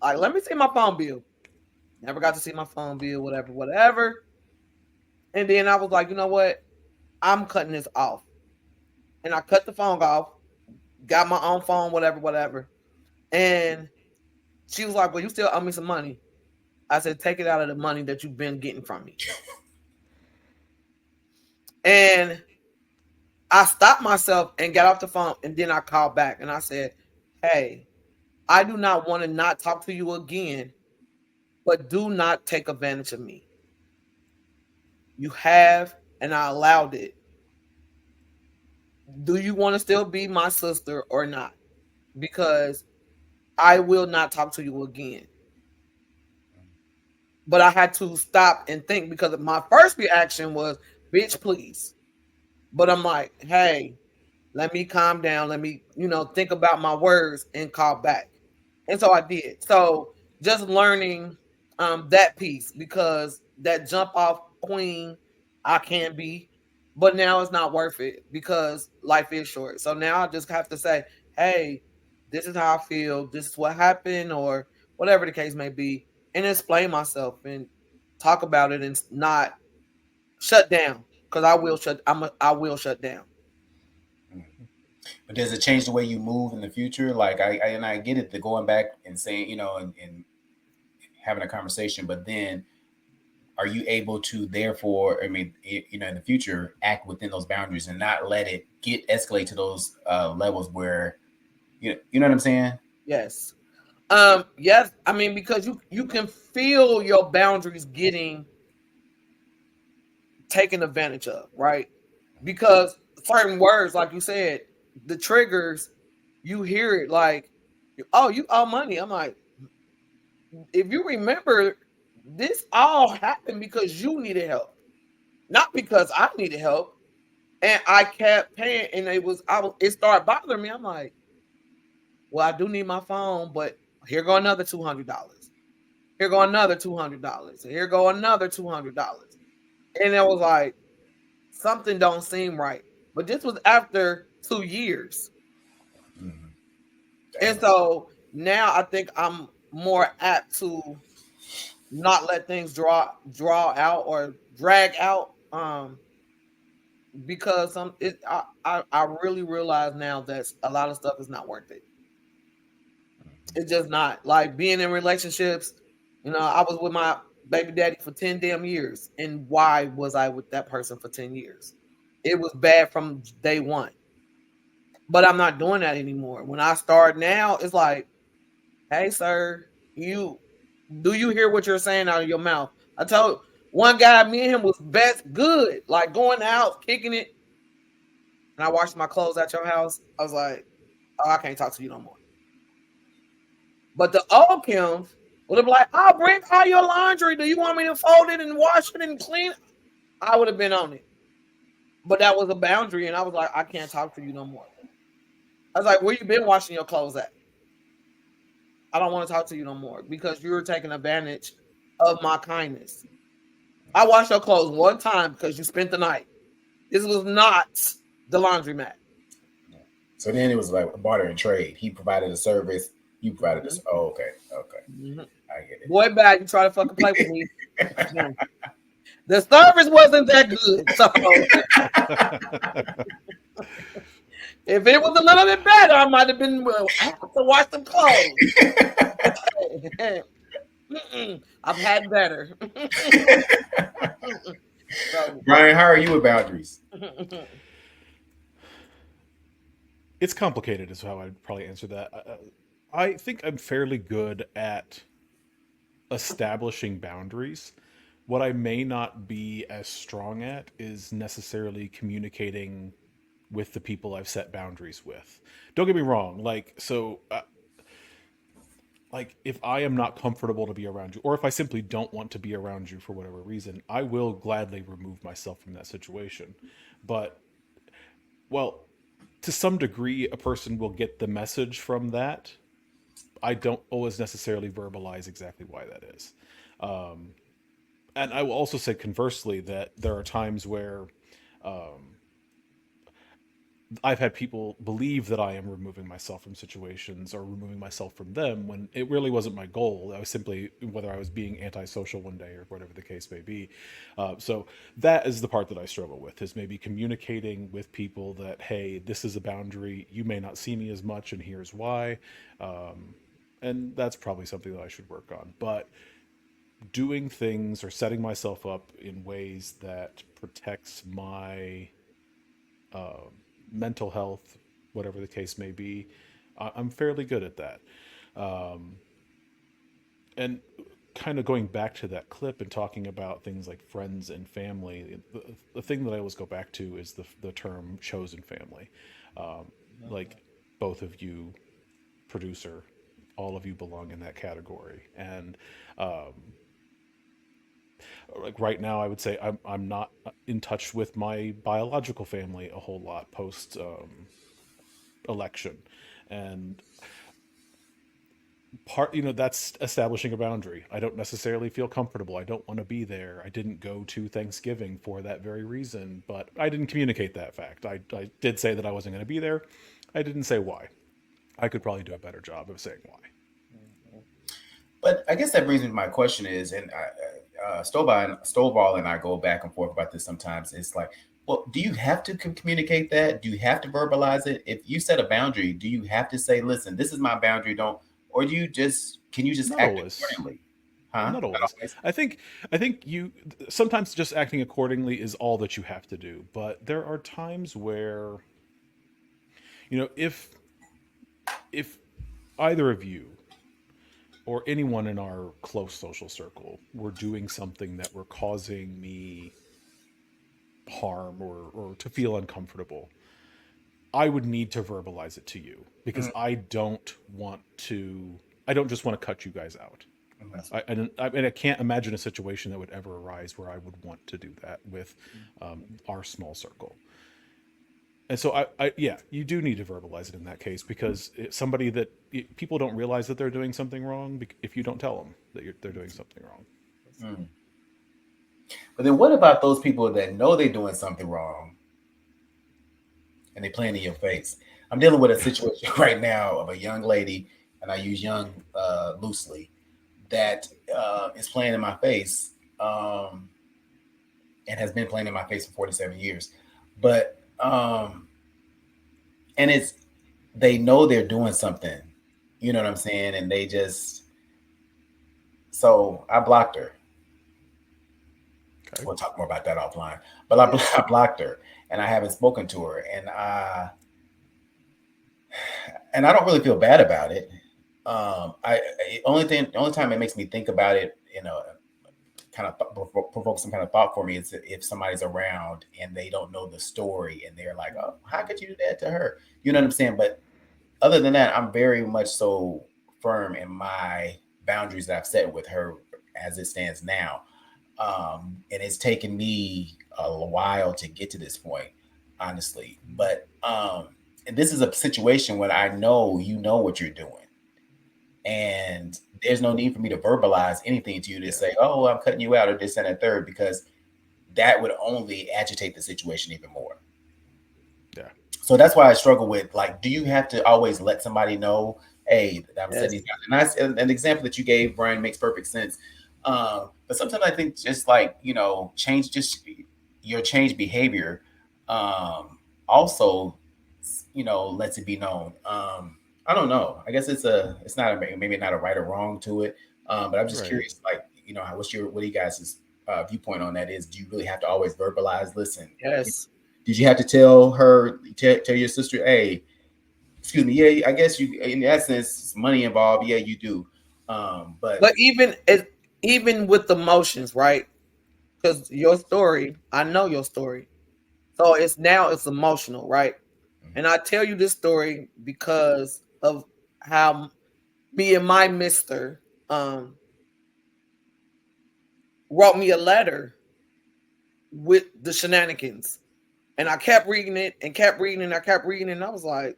let me see my phone bill. Never got to see my phone bill, whatever. And then I was like, you know what? I'm cutting this off. And I cut the phone off, got my own phone, whatever. And she was like, well, you still owe me some money. I said, take it out of the money that you've been getting from me. And I stopped myself and got off the phone, and then I called back and I said, hey, I do not want to not talk to you again, but do not take advantage of me. You have, and I allowed it. Do you want to still be my sister or not? Because I will not talk to you again. But I had to stop and think, because my first reaction was, bitch, please. But I'm like, hey, Let me calm down. Let me, think about my words and call back. And so I did. So just learning that piece, because that jump off queen I can be, but now it's not worth it because life is short. So now I just have to say, hey, this is how I feel. This is what happened, or whatever the case may be, and explain myself and talk about it and not shut down, because I will shut down. But does it change the way you move in the future? Like I get it, the going back and saying, and having a conversation, but then are you able to therefore, in the future, act within those boundaries and not let it escalate to those levels where, you know what I'm saying? Yes. Yes. I mean, because you can feel your boundaries getting taken advantage of, right? Because certain words, like you said, the triggers, you hear it like, oh, you owe money. I'm like, if you remember, this all happened because you needed help, not because I needed help. And I kept paying, and it started bothering me. I'm like, well, I do need my phone, but here go another $200. Here go another $200. Here go another $200. And it was like, something don't seem right. But this was after 2 years. Mm-hmm. And so now I think I'm more apt to not let things draw out or drag out. Because I really realize now that a lot of stuff is not worth it. It's just not. Like being in relationships, I was with my baby daddy for 10 damn years. And why was I with that person for 10 years? It was bad from day one. But I'm not doing that anymore. When I start now, it's like, hey, sir, do you hear what you're saying out of your mouth? I told one guy, me and him was good, like going out, kicking it. And I washed my clothes at your house. I was like, oh, I can't talk to you no more. But the old Kim would have been like, I'll bring all your laundry. Do you want me to fold it and wash it and clean it? I would have been on it. But that was a boundary. And I was like, I can't talk to you no more. I was like, where you been washing your clothes at? I don't want to talk to you no more because you were taking advantage of my kindness. I washed your clothes one time because you spent the night. This was not the laundromat. So then it was like a barter and trade. He provided a service. You provided this. Oh, okay. Mm-hmm. I get it. Boy, bad. You try to fucking play with me. The service wasn't that good. So if it was a little bit better, I might have been I have to wash some clothes. I've had better. So, Brian, how are you with boundaries? It's complicated is how I'd probably answer that. I think I'm fairly good at establishing boundaries. What I may not be as strong at is necessarily communicating with the people I've set boundaries with. Don't get me wrong. Like if I am not comfortable to be around you, or if I simply don't want to be around you for whatever reason, I will gladly remove myself from that situation. But, well, to some degree, a person will get the message from that. I don't always necessarily verbalize exactly why that is. And I will also say conversely that there are times where I've had people believe that I am removing myself from situations or removing myself from them when it really wasn't my goal. I was simply, whether I was being antisocial one day or whatever the case may be. So that is the part that I struggle with, is maybe communicating with people that, hey, this is a boundary. You may not see me as much, and here's why. And that's probably something that I should work on. But doing things or setting myself up in ways that protects my mental health, whatever the case may be, I'm fairly good at that. And kind of going back to that clip and talking about things like friends and family, the thing that I always go back to is the term chosen family. Like both of you, producer, all of you belong in that category. And Like right now, I would say I'm not in touch with my biological family a whole lot post election, and that's establishing a boundary. I don't necessarily feel comfortable. I don't want to be there. I didn't go to Thanksgiving for that very reason, but I didn't communicate that fact. I did say that I wasn't going to be there. I didn't say why. I could probably do a better job of saying why. But I guess that brings me to my question is, and Stovall and I go back and forth about this sometimes. It's like, well, do you have to communicate that? Do you have to verbalize it? If you set a boundary, do you have to say, listen, this is my boundary, don't, or do you can you just Not act always. accordingly? Huh? Not always. I think you sometimes just acting accordingly is all that you have to do. But there are times where, if either of you or anyone in our close social circle were doing something that were causing me harm or to feel uncomfortable, I would need to verbalize it to you, because I don't just want to cut you guys out. I can't imagine a situation that would ever arise where I would want to do that with our small circle. And so you do need to verbalize it in that case, because it's somebody that people don't realize that they're doing something wrong if you don't tell them that they're doing something wrong. But then what about those people that know they're doing something wrong and they playing in your face? I'm dealing with a situation right now of a young lady, and I use young loosely, that is playing in my face and has been playing in my face for 47 years. But and they know they're doing something, you know what I'm saying? And so I blocked her. Okay. We'll talk more about that offline, but I blocked her, and I haven't spoken to her, and I don't really feel bad about it. The only time it makes me think about it, kind of provoke some kind of thought for me, is if somebody's around and they don't know the story and they're like, oh, how could you do that to her? You know what I'm saying? But other than that, I'm very much so firm in my boundaries that I've set with her as it stands now. And it's taken me a while to get to this point, honestly. But and this is a situation where I know you know what you're doing. And there's no need for me to verbalize anything to you to say, oh, I'm cutting you out or this and that third, because that would only agitate the situation even more. Yeah. So that's why I struggle with, like, do you have to always let somebody know, hey, I'm setting these guys? And an example that you gave, Brian, makes perfect sense. But sometimes I think just like, change your change behavior also, lets it be known. I don't know. I guess it's not maybe not a right or wrong to it. But I'm just curious, like, what do you guys' viewpoint on that is? Do you really have to always verbalize? Listen, yes. Did you have to tell your sister, hey, excuse me, yeah, I guess you, in essence, money involved. Yeah, you do. But even with the emotions, right? Because your story, I know your story. So it's emotional, right? And I tell you this story because of how me and my mister wrote me a letter with the shenanigans. And I kept reading it and kept reading it and I kept reading it. And I was like,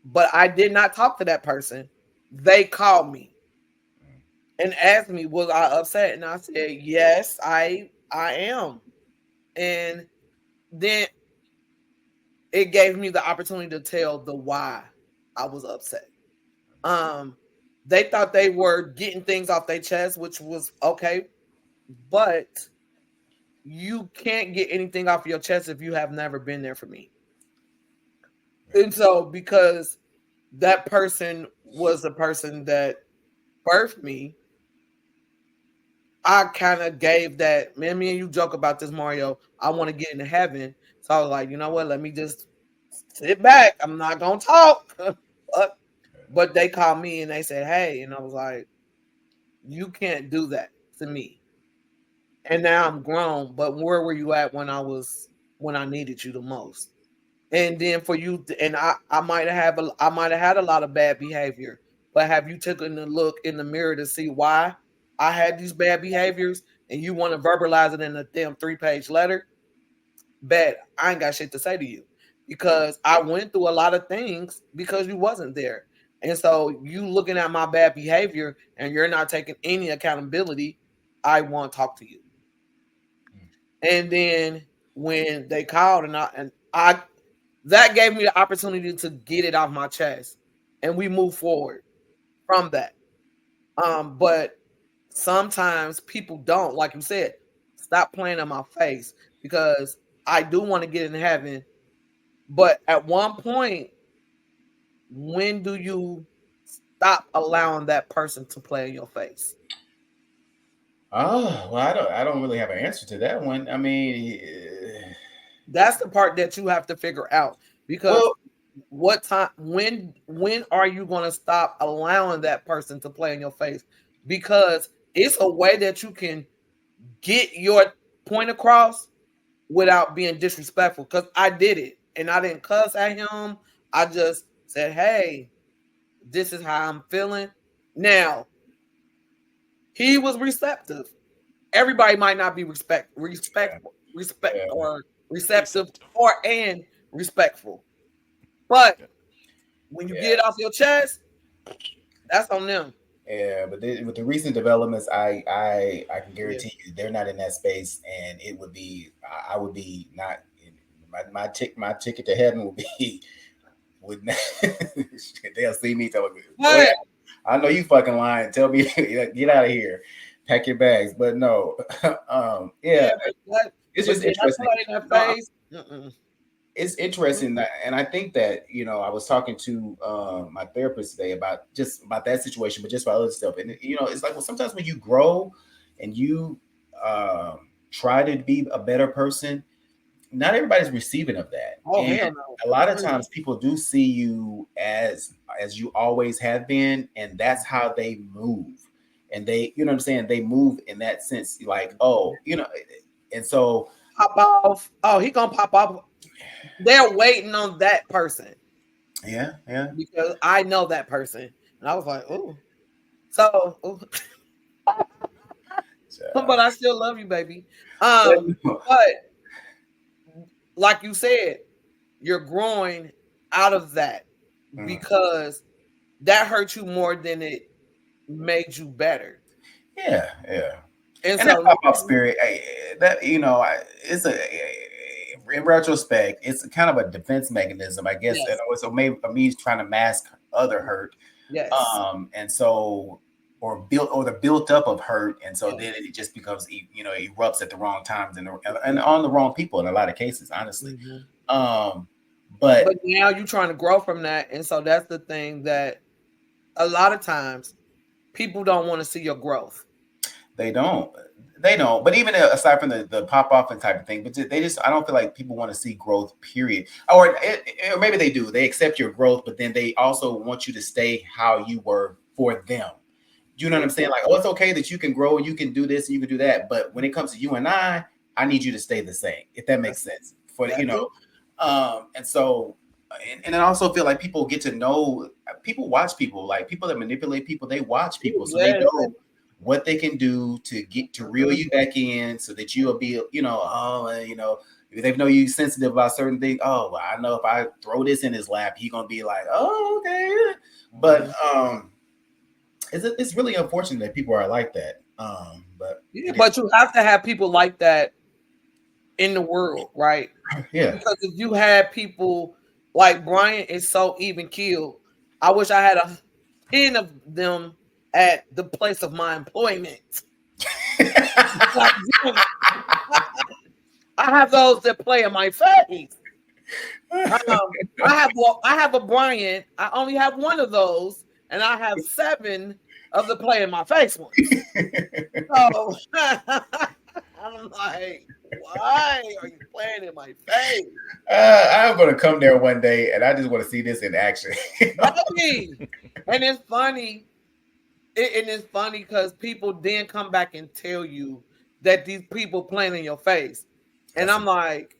but I did not talk to that person. They called me and asked me, was I upset? And I said, yes, I am. And then it gave me the opportunity to tell the why I was upset. They thought they were getting things off their chest, which was okay, but you can't get anything off your chest if you have never been there for me. And so, because that person was the person that birthed me, I kind of gave that, man, me and you joke about this, Mario, I want to get into heaven. So I was like, you know what, let me just sit back. I'm not going to talk. But they called me and they said, hey, and I was like, you can't do that to me. And now I'm grown, but where were you at when I needed you the most? And then for you, and I might have had a lot of bad behavior, but have you taken a look in the mirror to see why I had these bad behaviors? and you want to verbalize it in a damn 3-page letter, bet I ain't got shit to say to you, because I went through a lot of things because you wasn't there. And so you looking at my bad behavior and you're not taking any accountability, I won't talk to you. And then when they called and I that gave me the opportunity to get it off my chest, and we move forward from that. But sometimes people don't, like you said, stop playing in my face, because I do want to get in heaven. But at one point, when do you stop allowing that person to play in your face? Oh, well, I don't really have an answer to that one. I mean, that's the part that you have to figure out, because what time, when are you going to stop allowing that person to play in your face? Because it's a way that you can get your point across without being disrespectful. Because I did it, and I didn't cuss at him. I just said, hey, this is how I'm feeling. Now, he was receptive. Everybody might not be respectful or receptive and respectful. But when you get it off your chest, that's on them. Yeah, but with the recent developments, I can guarantee you they're not in that space, and it would be I would be not my ticket to heaven would be they'll see me tell me, I know you fucking lying. Tell me, get out of here, pack your bags. But no, it's just interesting. It's interesting and I think that, I was talking to my therapist today about that situation, but just about other stuff. And it's like, well, sometimes when you grow and you try to be a better person, not everybody's receiving of that. And a lot of times people do see you as you always have been, and that's how they move. And they, you know what I'm saying? They move in that sense, like, and so pop off. Oh, he gonna pop off. They're waiting on that person. Yeah. Because I know that person. And I was like, oh. So, but I still love you, baby. But like you said, you're growing out of that because that hurt you more than it made you better. Yeah. And so that pop-up spirit, it's in retrospect, it's kind of a defense mechanism, I guess. Yes. So maybe me trying to mask other hurt. Yes. And so, or the built up of hurt, and so then it just becomes, erupts at the wrong times and on the wrong people in a lot of cases, honestly. But now you're trying to grow from that, and so that's the thing that a lot of times people don't want to see your growth. They don't. But even aside from the pop off and type of thing, but I don't feel like people want to see growth, period. Or maybe they do. They accept your growth, but then they also want you to stay how you were for them. Do you know what I'm saying? Like, it's okay that you can grow and you can do this and you can do that. But when it comes to you and I need you to stay the same, if that makes sense. And so, and I also feel like people get to know, people watch people, like people that manipulate people, they watch people. So they know what they can do to get to reel you back in, so that you'll be, if they know you sensitive about certain things. Oh, well, I know if I throw this in his lap, he's gonna be like, oh, okay. But it's really unfortunate that people are like that. But you have to have people like that in the world, right? Yeah. Because if you had people like Brian is so even keeled, I wish I had 10 of them at the place of my employment. I have those that play in my face. I have a Brian. I only have one of those, and I have 7 of the play in my face ones. So I'm like, why are you playing in my face? I'm gonna come there one day, and I just want to see this in action. And it's funny. And it's funny because people then come back and tell you that these people playing in your face. And I'm like,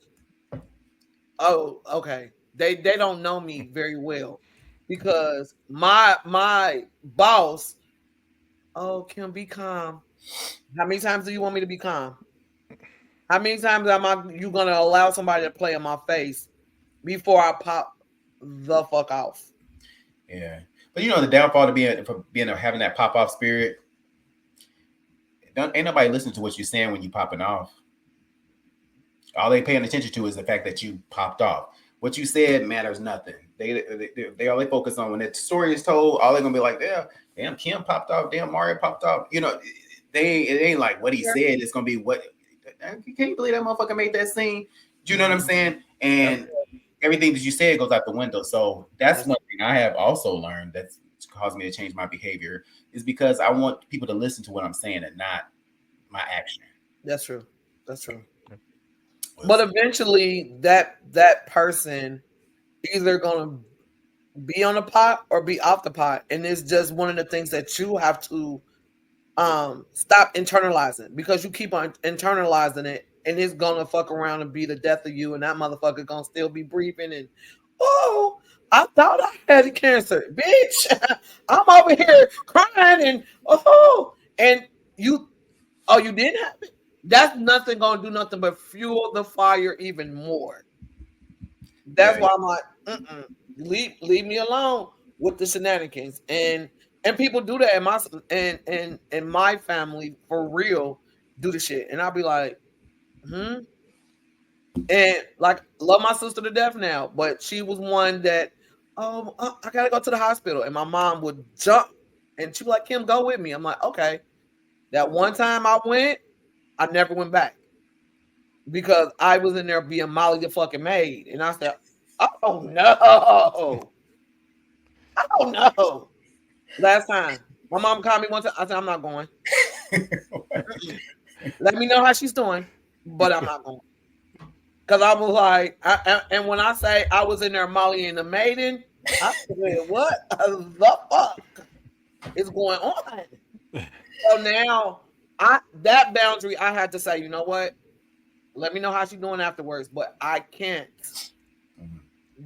oh, okay. They don't know me very well, because my boss, oh, Kim, be calm. How many times do you want me to be calm? How many times you gonna allow somebody to play in my face before I pop the fuck off? Yeah, but you know the downfall to having that pop off spirit. Ain't nobody listening to what you're saying when you popping off. All they paying attention to is the fact that you popped off. What you said matters nothing. They all they focus on when the story is told. All they're gonna be like, damn, Kim popped off. Damn, Mario popped off. You know, it ain't like what he said. It's gonna be what. You can't believe that motherfucker made that scene. Do you know what I'm saying? And everything that you said goes out the window. So that's one thing I have also learned that's caused me to change my behavior is because I want people to listen to what I'm saying and not my action. That's true. That's true. But eventually that person either gonna be on the pot or be off the pot. And it's just one of the things that you have to stop internalizing, because you keep on internalizing it and it's gonna fuck around and be the death of you, and that motherfucker gonna still be breathing and I thought I had cancer, bitch. I'm over here crying and and you didn't have it. That's nothing gonna do nothing but fuel the fire even more. That's why I'm like, leave me alone with the shenanigans. And people do that in my family for real, do the shit. And I'll be like, And like, love my sister to death now, but she was one that, I gotta go to the hospital. And my mom would jump and she'd be like, Kim, go with me. I'm like, okay. That one time I went, I never went back because I was in there being Molly the fucking maid. And I said, oh no. Last time my mom called me one time, I said, I'm not going. Let me know how she's doing, but I'm not going. Because I was like, and when I say I was in there Molly and the maiden, I said, what the fuck is going on? So now that boundary, I had to say, you know what? Let me know how she's doing afterwards, but I can't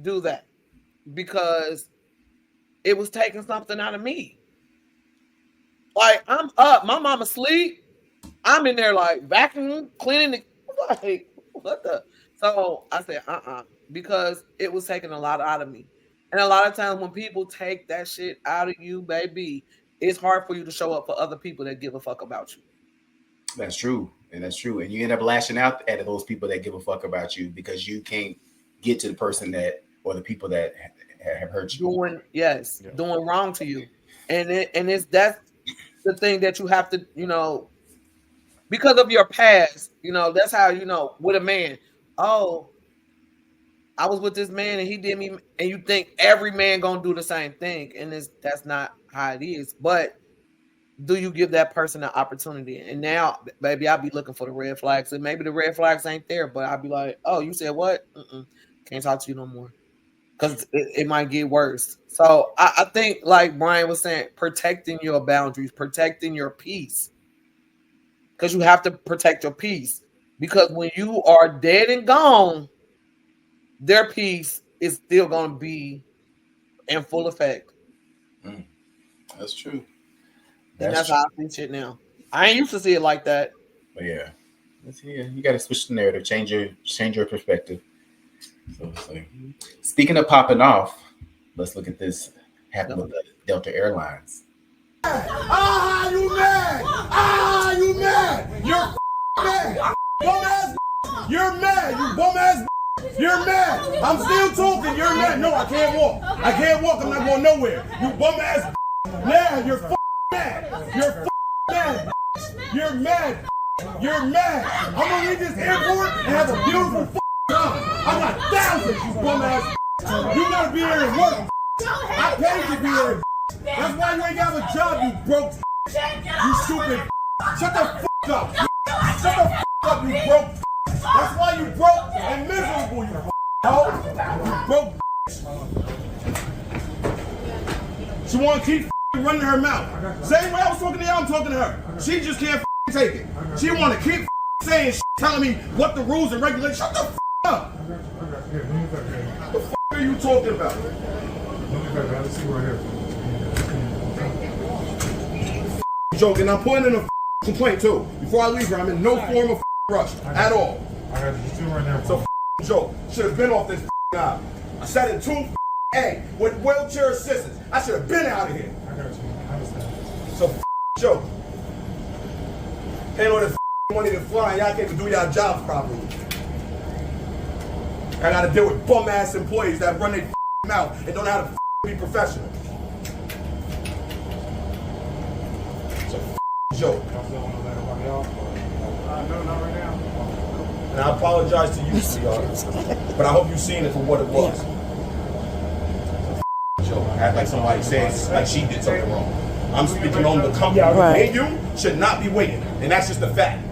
do that because it was taking something out of me. Like, I'm up, my mama asleep. I'm in there like vacuuming, cleaning. Like, what the? So I said, because it was taking a lot out of me. And a lot of times when people take that shit out of you, baby, it's hard for you to show up for other people that give a fuck about you. That's true. And that's true. And you end up lashing out at those people that give a fuck about you because you can't get to the person that, or the people that have hurt you. Doing wrong to you. And that's the thing that you have to, because of your past, that's how, with a man, I was with this man and he did me, and you think every man gonna do the same thing, and that's not how it is. But do you give that person an opportunity? And now, baby, I'll be looking for the red flags, and maybe the red flags ain't there, but I'll be like, oh, you said what? Can't talk to you no more, because it might get worse. So I think, like Brian was saying, protecting your boundaries, protecting your peace, because you have to protect your peace. Because when you are dead and gone, their peace is still going to be in full effect. That's true. And that's how I see shit now. I ain't used to see it like that. But yeah, you got to switch the narrative, change your perspective. So speaking of popping off, let's look at this happened with the Delta Airlines. You mad? You mad? You're mad. Bum ass. You're mad. You bum ass. You're mad. I'm still talking. You're mad. No, I can't walk. I'm not going nowhere. You bum ass. Now you're mad. You're mad. You're mad. You're mad. I'm gonna leave this airport and have a beautiful time. I got thousands. You bum ass. You gotta be here and work. I paid to be here. That's why you ain't got a job, you broke. You stupid. Shut the fuck up. Shut the fuck up, you broke. That's why you broke and miserable, you hoe. You broke. She want to keep running her mouth. Same way I was talking to y'all, I'm talking to her. She just can't take it. She want to keep saying telling me what the rules and regulations. Shut the fuck up. What the fuck are you talking about? Joking, I'm pointing a complaint too. Before I leave here, I'm in no form of rush at all. I got you still right now. It's a joke. Should have been off this island. I said it too. Hey, with wheelchair assistance, I should have been out of here. I got you. I understand. It's a joke. Paying all this money to fly, and y'all can't even do y'all jobs properly. I gotta deal with bum ass employees that run their mouth and don't know how to be professional. It's a joke. Y'all still want to let everybody off? No, not right now. And I apologize to you, sweetheart, but I hope you've seen it for what it was. It's a joke. Act like somebody says like she did something wrong. I'm speaking on the company. And you should not be waiting, and that's just a fact.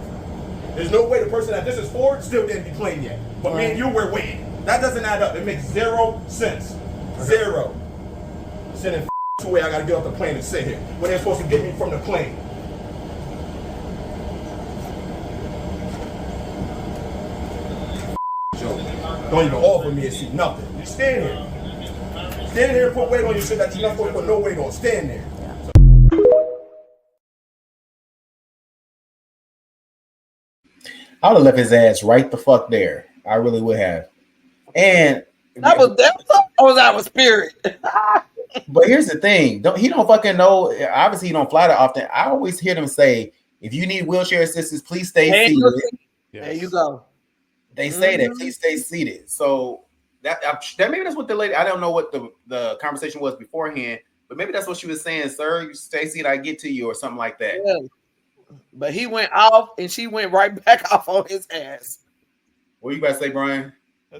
There's no way the person that this is for still didn't be claimed yet. But me and you, we're waiting. That doesn't add up. It makes 0 sense. Zero. Sending to where I gotta get off the plane and sit here when they're supposed to get me from the plane. Don't even offer me a seat, nothing. You stand here. Stand here and put weight on your shit that you're not supposed to put no weight on. Stand there. I would have left his ass right the fuck there. I really would have. And that was our spirit. But here's the thing: he don't fucking know. Obviously, he don't fly that often. I always hear them say, "If you need wheelchair assistance, please stay seated." Yes. There you go. They say that, please stay seated. So that maybe that's what the lady. I don't know what the conversation was beforehand, but maybe that's what she was saying, sir. You stay seated, I get to you, or something like that. Yeah. But he went off, and she went right back off on his ass. What you about to say, Brian?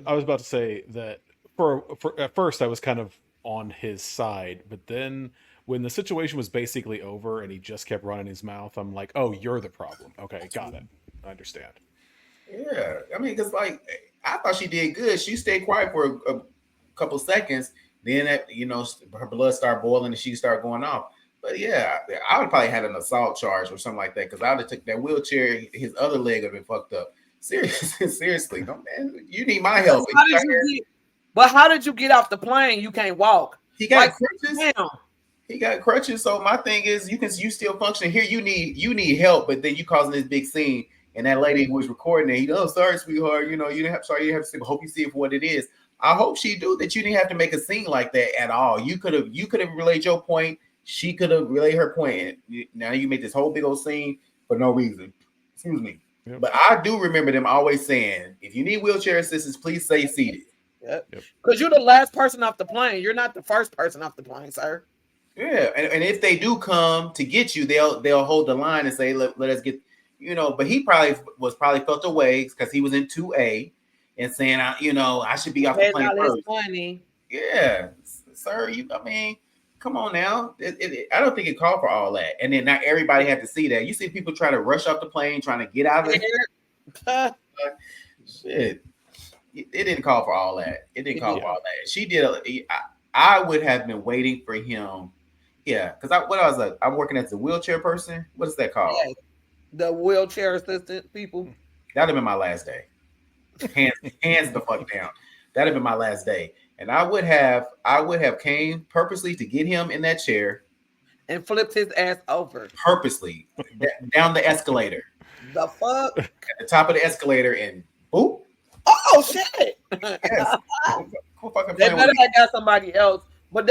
I was about to say that for at first I was kind of on his side, but then when the situation was basically over and he just kept running his mouth, I'm like, oh, you're the problem. Okay, got it. I understand. Yeah, I mean, because like I thought she did good. She stayed quiet for a couple seconds. Then her blood started boiling and she started going off. But yeah, I would probably had an assault charge or something like that because I would have took that wheelchair. His other leg would have been fucked up. Seriously, no man, you need my help. How did you get off the plane? You can't walk. He got crutches. He got crutches. So my thing is, you still function here. You need help, but then you causing this big scene. And that lady who was recording it, sorry, sweetheart. You didn't have to. Hope you see it for what it is. I hope she do that. You didn't have to make a scene like that at all. You could have relayed your point. She could have relayed her point. Now you make this whole big old scene for no reason. Excuse me. Yep. But I do remember them always saying, if you need wheelchair assistance, please stay seated. Yep. Because you're the last person off the plane. You're not the first person off the plane, sir. Yeah. And if they do come to get you, they'll hold the line and say, let us get, but he probably felt away because he was in 2A and saying, I should be off the plane first. Money. Yeah. Sir, come on now. I don't think it called for all that. And then not everybody had to see that. You see people try to rush off the plane, trying to get out of it. Shit. It didn't call for all that. It didn't call for all that. She did. I would have been waiting for him. Yeah. Because I'm working as a wheelchair person. What is that called? Yeah. The wheelchair assistant people. That'd have been my last day. Hands the fuck down. That'd have been my last day. And I would have came purposely to get him in that chair and flipped his ass over purposely down the escalator. The fuck? At the top of the escalator and boop. Oh shit! Yes. They better have got somebody else. But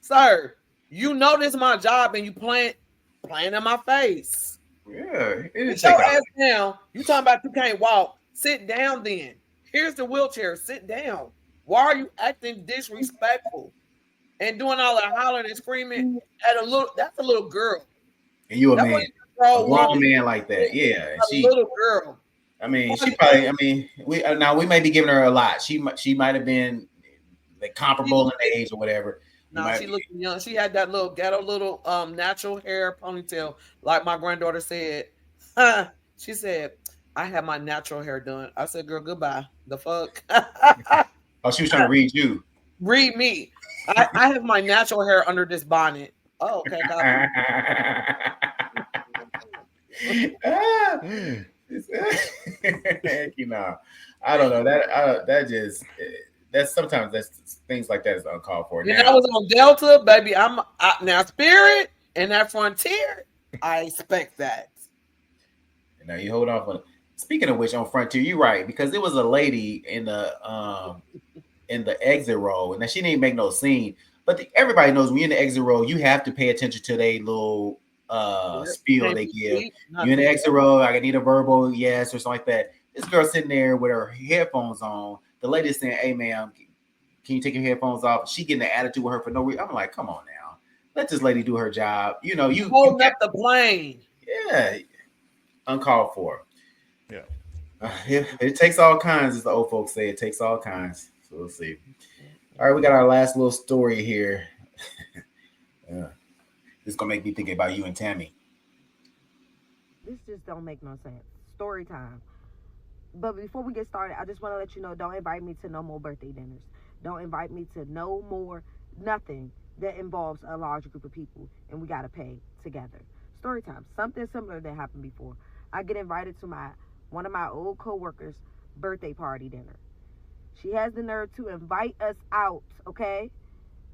sir, this is my job and you playing in my face. Yeah. Sit your ass down. You talking about you can't walk? Sit down then. Here's the wheelchair. Sit down. Why are you acting disrespectful and doing all that hollering and screaming at that's a little girl. And you a man. A grown man like that. Yeah. She a little girl. She probably, we may be giving her a lot. She might have been comparable in age or whatever. No, she looked young. She had that little natural hair ponytail, like my granddaughter said. She said, I had my natural hair done. I said, girl, goodbye. The fuck? Oh, she was trying to read you. Read me. I have my natural hair under this bonnet. Oh, okay. I don't know. That's sometimes things like that is uncalled for. When I was on Delta, baby, now Spirit and that Frontier, I expect that. Now you hold on for. Speaking of which, on Frontier, you're right, because there was a lady in the exit row, and she didn't make no scene. But everybody knows when you're in the exit row, you have to pay attention to their little spiel they give. You're in the exit row, I need a verbal yes or something like that. This girl sitting there with her headphones on. The lady's saying, "Hey, ma'am, can you take your headphones off?" She getting the attitude with her for no reason. I'm like, come on now, let this lady do her job. You know, you holding up the plane. Yeah, uncalled for. Yeah. It takes all kinds, as the old folks say. It takes all kinds. So we'll see. All right, we got our last little story here. This is gonna make me think about you and Tammy. This just don't make no sense. Story time. But before we get started, I just want to let you know, don't invite me to no more birthday dinners. Don't invite me to no more nothing that involves a large group of people and we got to pay together. Story time. Something similar that happened before. I get invited to one of my old co-workers' birthday party dinner. She has the nerve to invite us out, okay?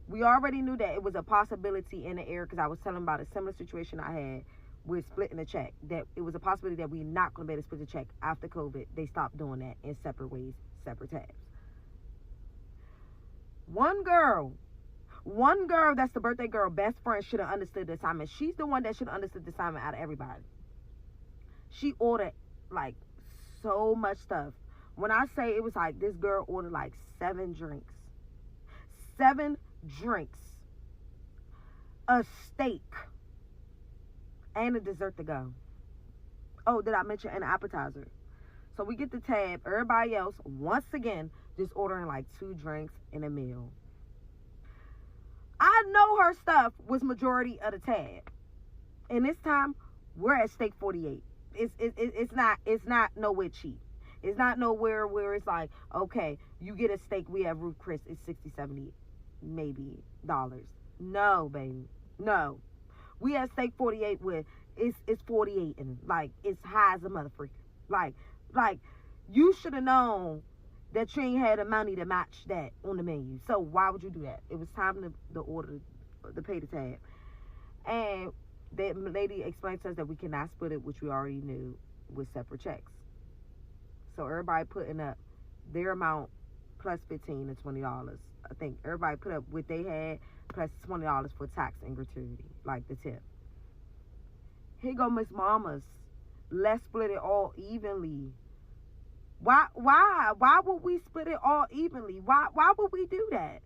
We already knew that it was a possibility in the air because I was telling about a similar situation I had with splitting the check, that it was a possibility that we're not going to be able to split the check after COVID. They stopped doing that in separate ways, separate tabs. One girl that's the birthday girl best friend should have understood the assignment. She's the one that should have understood the assignment out of everybody. She ordered like so much stuff. When I say it was like this girl ordered like 7 drinks. 7 drinks. A steak. And a dessert to go. Oh, did I mention an appetizer? So we get the tab. Everybody else, once again, just ordering like 2 drinks and a meal. I know her stuff was majority of the tab. And this time, we're at steak 48. It's not nowhere cheap. It's not nowhere where it's like, okay, you get a steak, we have Ruth Chris, it's 60, 70, maybe dollars. No, baby. No. We had steak 48 with it's 48 and like it's high as a motherfucker. Like you should have known that you ain't had the money to match that on the menu. So why would you do that? It was time to order the pay the tab. And the lady explained to us that we cannot split it, which we already knew, with separate checks. So everybody putting up their amount plus $15 to $20. I think everybody put up what they had plus $20 for tax and gratuity, like the tip. Here go Miss Mamas. Let's split it all evenly. Why would we split it all evenly? Why would we do that?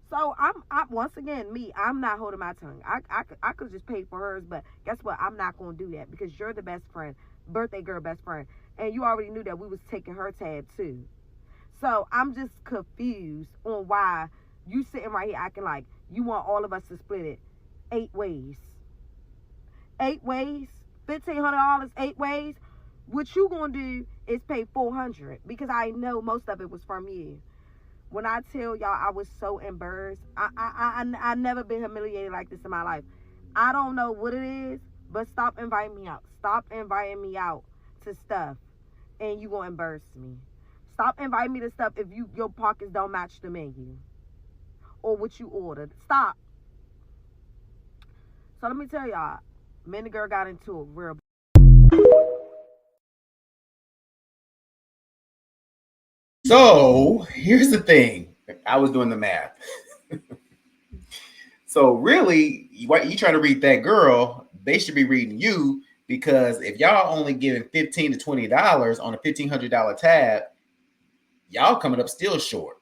So I'm once again, I'm not holding my tongue. I could just pay for hers, but guess what? I'm not gonna do that because you're the best friend, birthday girl best friend, and you already knew that we was taking her tab too. So I'm just confused on why you sitting right here acting like you want all of us to split it 8 ways. 8 ways, $1,500 8 ways. What you gonna do is pay $400 because I know most of it was from you. When I tell y'all I was so embarrassed, I never been humiliated like this in my life. I don't know what it is, but stop inviting me out. Stop inviting me out to stuff, and you gonna embarrass me. Stop inviting me to stuff if your pockets don't match the menu or what you ordered. Stop. So let me tell y'all, me and the girl got into it real. So here's the thing. I was doing the math. So really, what you trying to read that girl, they should be reading you, because if y'all only giving $15 to $20 on a $1,500 tab, y'all coming up still short.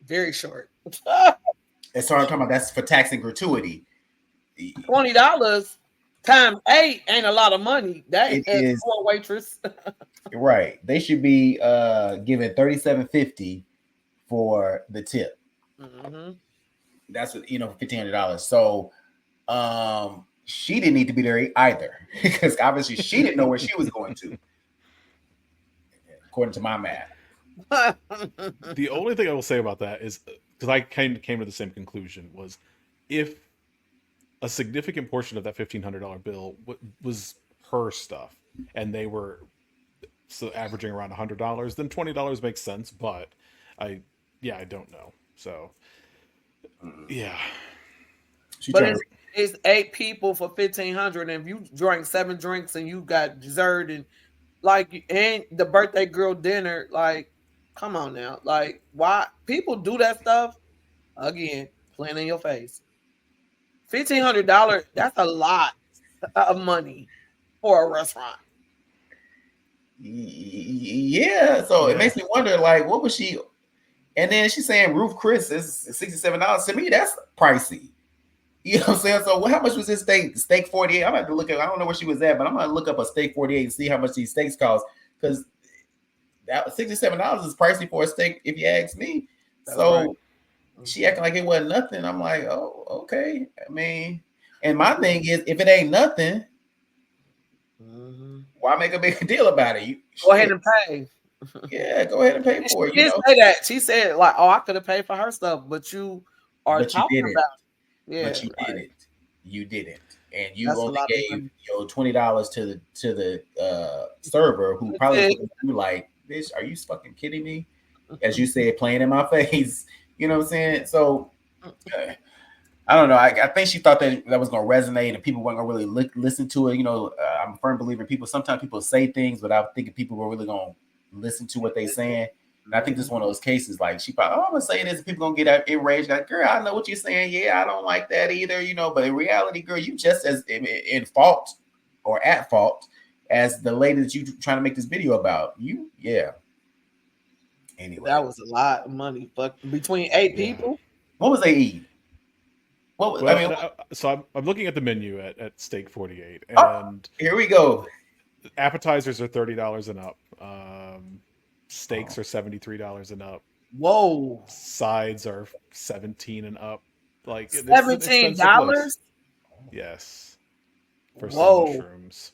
Very short. That's what I'm talking about. That's for tax and gratuity. $20 times 8 ain't a lot of money. That is for a waitress. Right. They should be giving $37.50 for the tip. Mm-hmm. That's what, $1,500. So she didn't need to be there either, because obviously she didn't know where she was going to, according to my math. The only thing I will say about that is, because I kind of came to the same conclusion, was if a significant portion of that $1,500 bill was her stuff, and they were averaging around $100, then $20 makes sense. But I don't know. So yeah. But it's 8 people for $1,500, and if you drank 7 drinks and you got dessert and like, and the birthday girl dinner, like, come on now, like, why people do that stuff? Again, playing in your face. $1,500, that's a lot of money for a restaurant. Yeah, so it makes me wonder, like, what was she? And then she's saying Ruth Chris is $67. To me, that's pricey. You know what I'm saying? So how much was this steak? Steak 48. I'm gonna have to look at. I don't know where she was at, but I'm gonna look up a steak 48 and see how much these steaks cost. Because that $67 is pricey for a steak, if you ask me. That's so right. She acting like it wasn't nothing. I'm like, oh, okay. I mean, and my thing is, if it ain't nothing, why make a big deal about it? Go ahead and pay. Yeah, go ahead and pay for it. She didn't say that. She said, like, oh, I could have paid for her stuff, but you are talking about it. Yeah, but you didn't. You didn't, and you That's a only lot of gave money. your $20 to the server, who probably looked at you like, "Bitch, are you fucking kidding me?" As you said, playing in my face. You know what I'm saying? So I don't know. I think she thought that was going to resonate and people weren't going to really listen to it. You know, I'm a firm believer in sometimes people say things without thinking people were really going to listen to what they're saying. And I think this is one of those cases, like, she probably, I'm going to say this, and people going to get enraged. Like, girl, I know what you're saying. Yeah, I don't like that either, you know. But in reality, girl, you just as in fault or at fault as the lady that you trying to make this video about. You, yeah. Anyway, that was a lot of money. But between 8 people, what was they eating? So I'm looking at the menu at Steak 48, and here we go. Appetizers are $30 and up. Steaks are $73 and up. Whoa. Sides are $17 and up. Like $17? Yes. For Whoa. some mushrooms.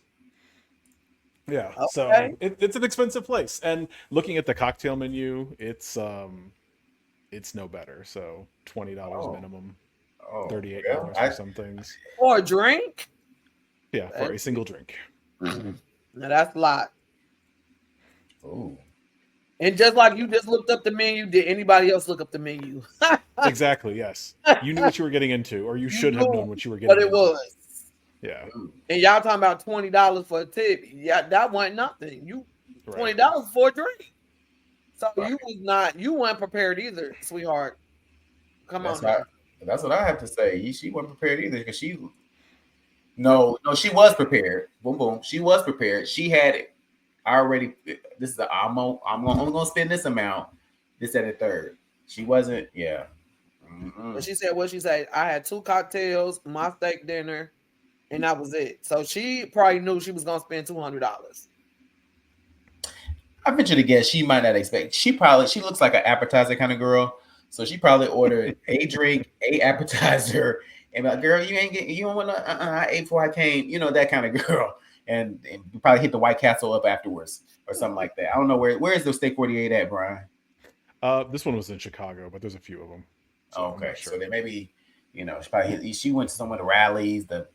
Yeah. Okay. So it's an expensive place. And looking at the cocktail menu, it's no better. So $20 minimum. $38 for some things. For a drink? Yeah, for a single drink. Now that's a lot. Oh. And just like you just looked up the menu, did anybody else look up the menu? Exactly, yes. You knew what you were getting into, or you should have known what you were getting into. But it was. Yeah. And y'all talking about $20 for a tip. Yeah, that wasn't nothing. You $20 for a drink. So you weren't prepared either, sweetheart. Come on now. That's what I have to say. She wasn't prepared either, because she was prepared. Boom, boom. She was prepared. She had it already. This is I'm only gonna spend this amount. This at a third. She wasn't. Yeah. But she said what she said. I had 2 cocktails, my steak dinner, and that was it. So she probably knew she was gonna spend $200. I venture to guess she might not expect. She looks like an appetizer kind of girl. So she probably ordered a drink, a appetizer, and like, girl, you don't want to. I ate before I came. You know, that kind of girl, and probably hit the White Castle up afterwards or something like that. I don't know where is the Steak 48 at, Brian? This one was in Chicago, but there's a few of them. So okay, sure. So then maybe she went to some of the rallies, the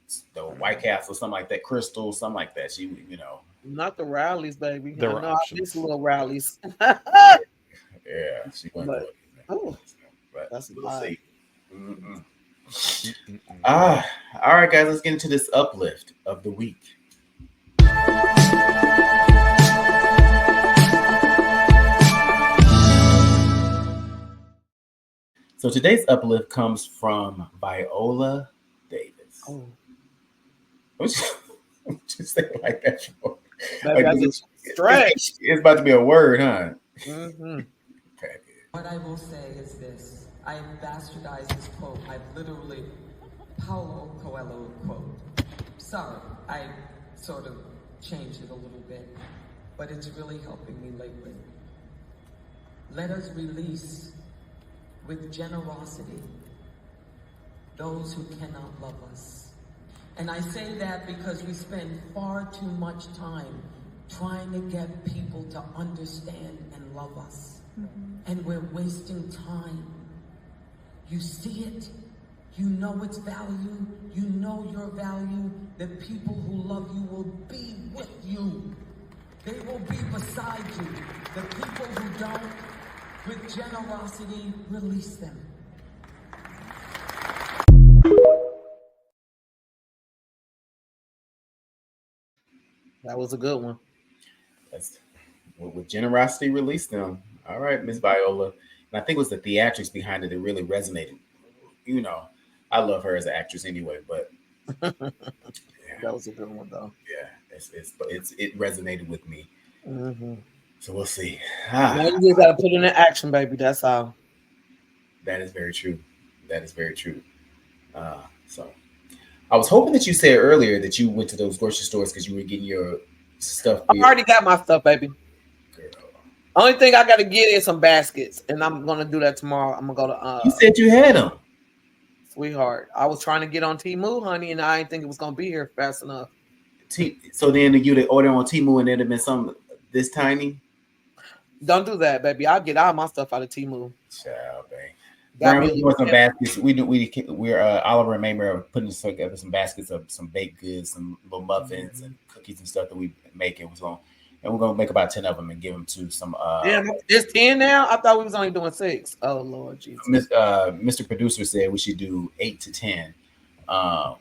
White Castle, something like that, Crystal, something like that. She not the rallies, baby. There were these little rallies. Yeah, she went. But that's we'll see. All right, guys, let's get into this uplift of the week. So today's uplift comes from Viola Davis. Oh, what you say like that? It's about to be a word, huh? Mm-hmm. Okay. What I will say is this. I bastardized this quote. I literally, Paulo Coelho quote. Sorry, I sort of changed it a little bit, but it's really helping me lately. Let us release with generosity those who cannot love us. And I say that because we spend far too much time trying to get people to understand and love us. And we're wasting time. You see it, you know its value, you know your value. The people who love you will be with you. They will be beside you. The people who don't, with generosity, release them. That was a good one. That's with generosity, release them. All right, Miss Viola. And I think it was the theatrics behind it that really resonated. You know, I love her as an actress anyway, but that was a good one though. Yeah, it resonated with me. Mm-hmm. So we'll see. Now you just gotta put it in action, baby. That's all. That is very true. That is very true. So I was hoping that you said earlier that you went to those grocery stores because you were getting your stuff. I already got my stuff, baby. Girl. Only thing I got to get is some baskets, and I'm gonna do that tomorrow. I'm gonna go to. You said you had them, sweetheart. I was trying to get on Temu, honey, and I didn't think it was gonna be here fast enough. So then you'd order on Temu, and it'd have been something this tiny. Don't do that, baby. I'll get all my stuff out of Temu. Child, babe. Brian, we want some baskets. We're Oliver and Mamie are putting together some baskets of some baked goods, some little muffins and cookies and stuff that we make. And we're gonna make about 10 of them and give them to some. Damn, it's 10 now. I thought we was only doing 6. Oh Lord Jesus. Mr. Producer said we should do 8 to 10, and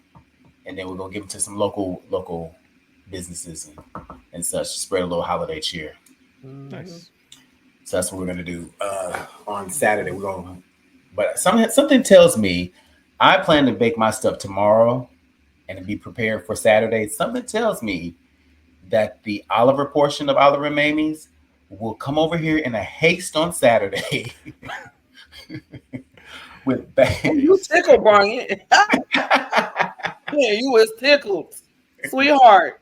then we're gonna give them to some local businesses and such. Spread a little holiday cheer. Nice. So that's what we're gonna do on Saturday. But something tells me I plan to bake my stuff tomorrow and be prepared for Saturday. Something tells me that the Oliver portion of Oliver and Mamie's will come over here in a haste on Saturday with bags. Oh, you tickled, Brian. Yeah, you was tickled, sweetheart.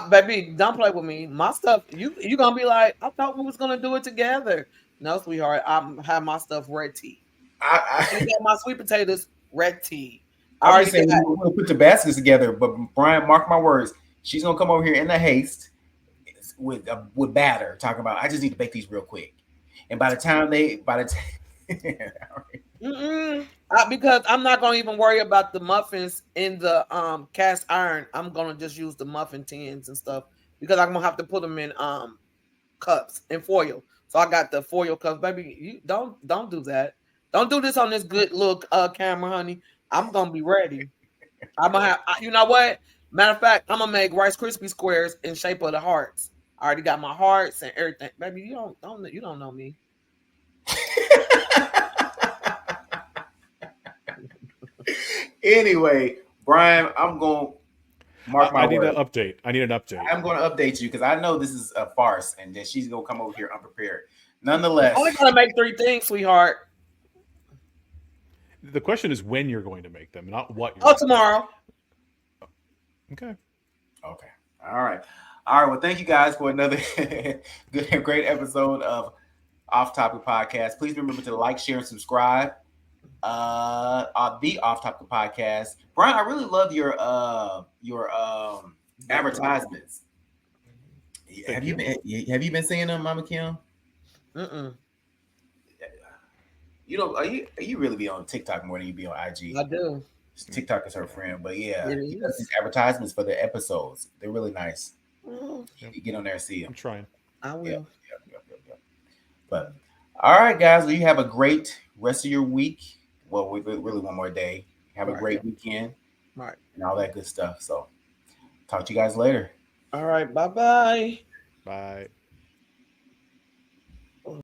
Baby, don't play with me. My stuff, you gonna be like, I thought we was gonna do it together. No, sweetheart, I have my stuff ready. I got my sweet potatoes ready. I already said we'll put the baskets together, but Brian, mark my words, she's gonna come over here in a haste with batter, talking about I just need to bake these real quick. And by the time because I'm not gonna even worry about the muffins in the cast iron. I'm gonna just use the muffin tins and stuff because I'm gonna have to put them in cups and foil. So I got the foil cups, baby. You don't do that. Don't do this on this good look camera, honey. I'm gonna be ready. I'm gonna have. You know what? Matter of fact, I'm gonna make Rice Krispie squares in shape of the hearts. I already got my hearts and everything, baby. You don't know me. Anyway, Brian, I'm going to mark my words. I need an update. I'm going to update you because I know this is a farce and then she's going to come over here unprepared. Nonetheless. I'm only going to make 3 things, sweetheart. The question is when you're going to make them, not what you're tomorrow. Okay. All right. Well, thank you guys for another great episode of Off Topic Podcast. Please remember to like, share, and subscribe. The Off Topic Podcast. Brian, I really love your advertisements. Have you been seeing them, Mama Kim? You know, are you really be on TikTok more than you be on IG? I do. TikTok is her friend, but yeah, he does these advertisements for the episodes. They're really nice. You get on there and see them. I'm trying. I will. Yep. But all right, guys, well, you have a great rest of your week. Well, we really one more day. Have a great weekend. Right. And all that good stuff. So talk to you guys later. All right. Bye-bye. Bye.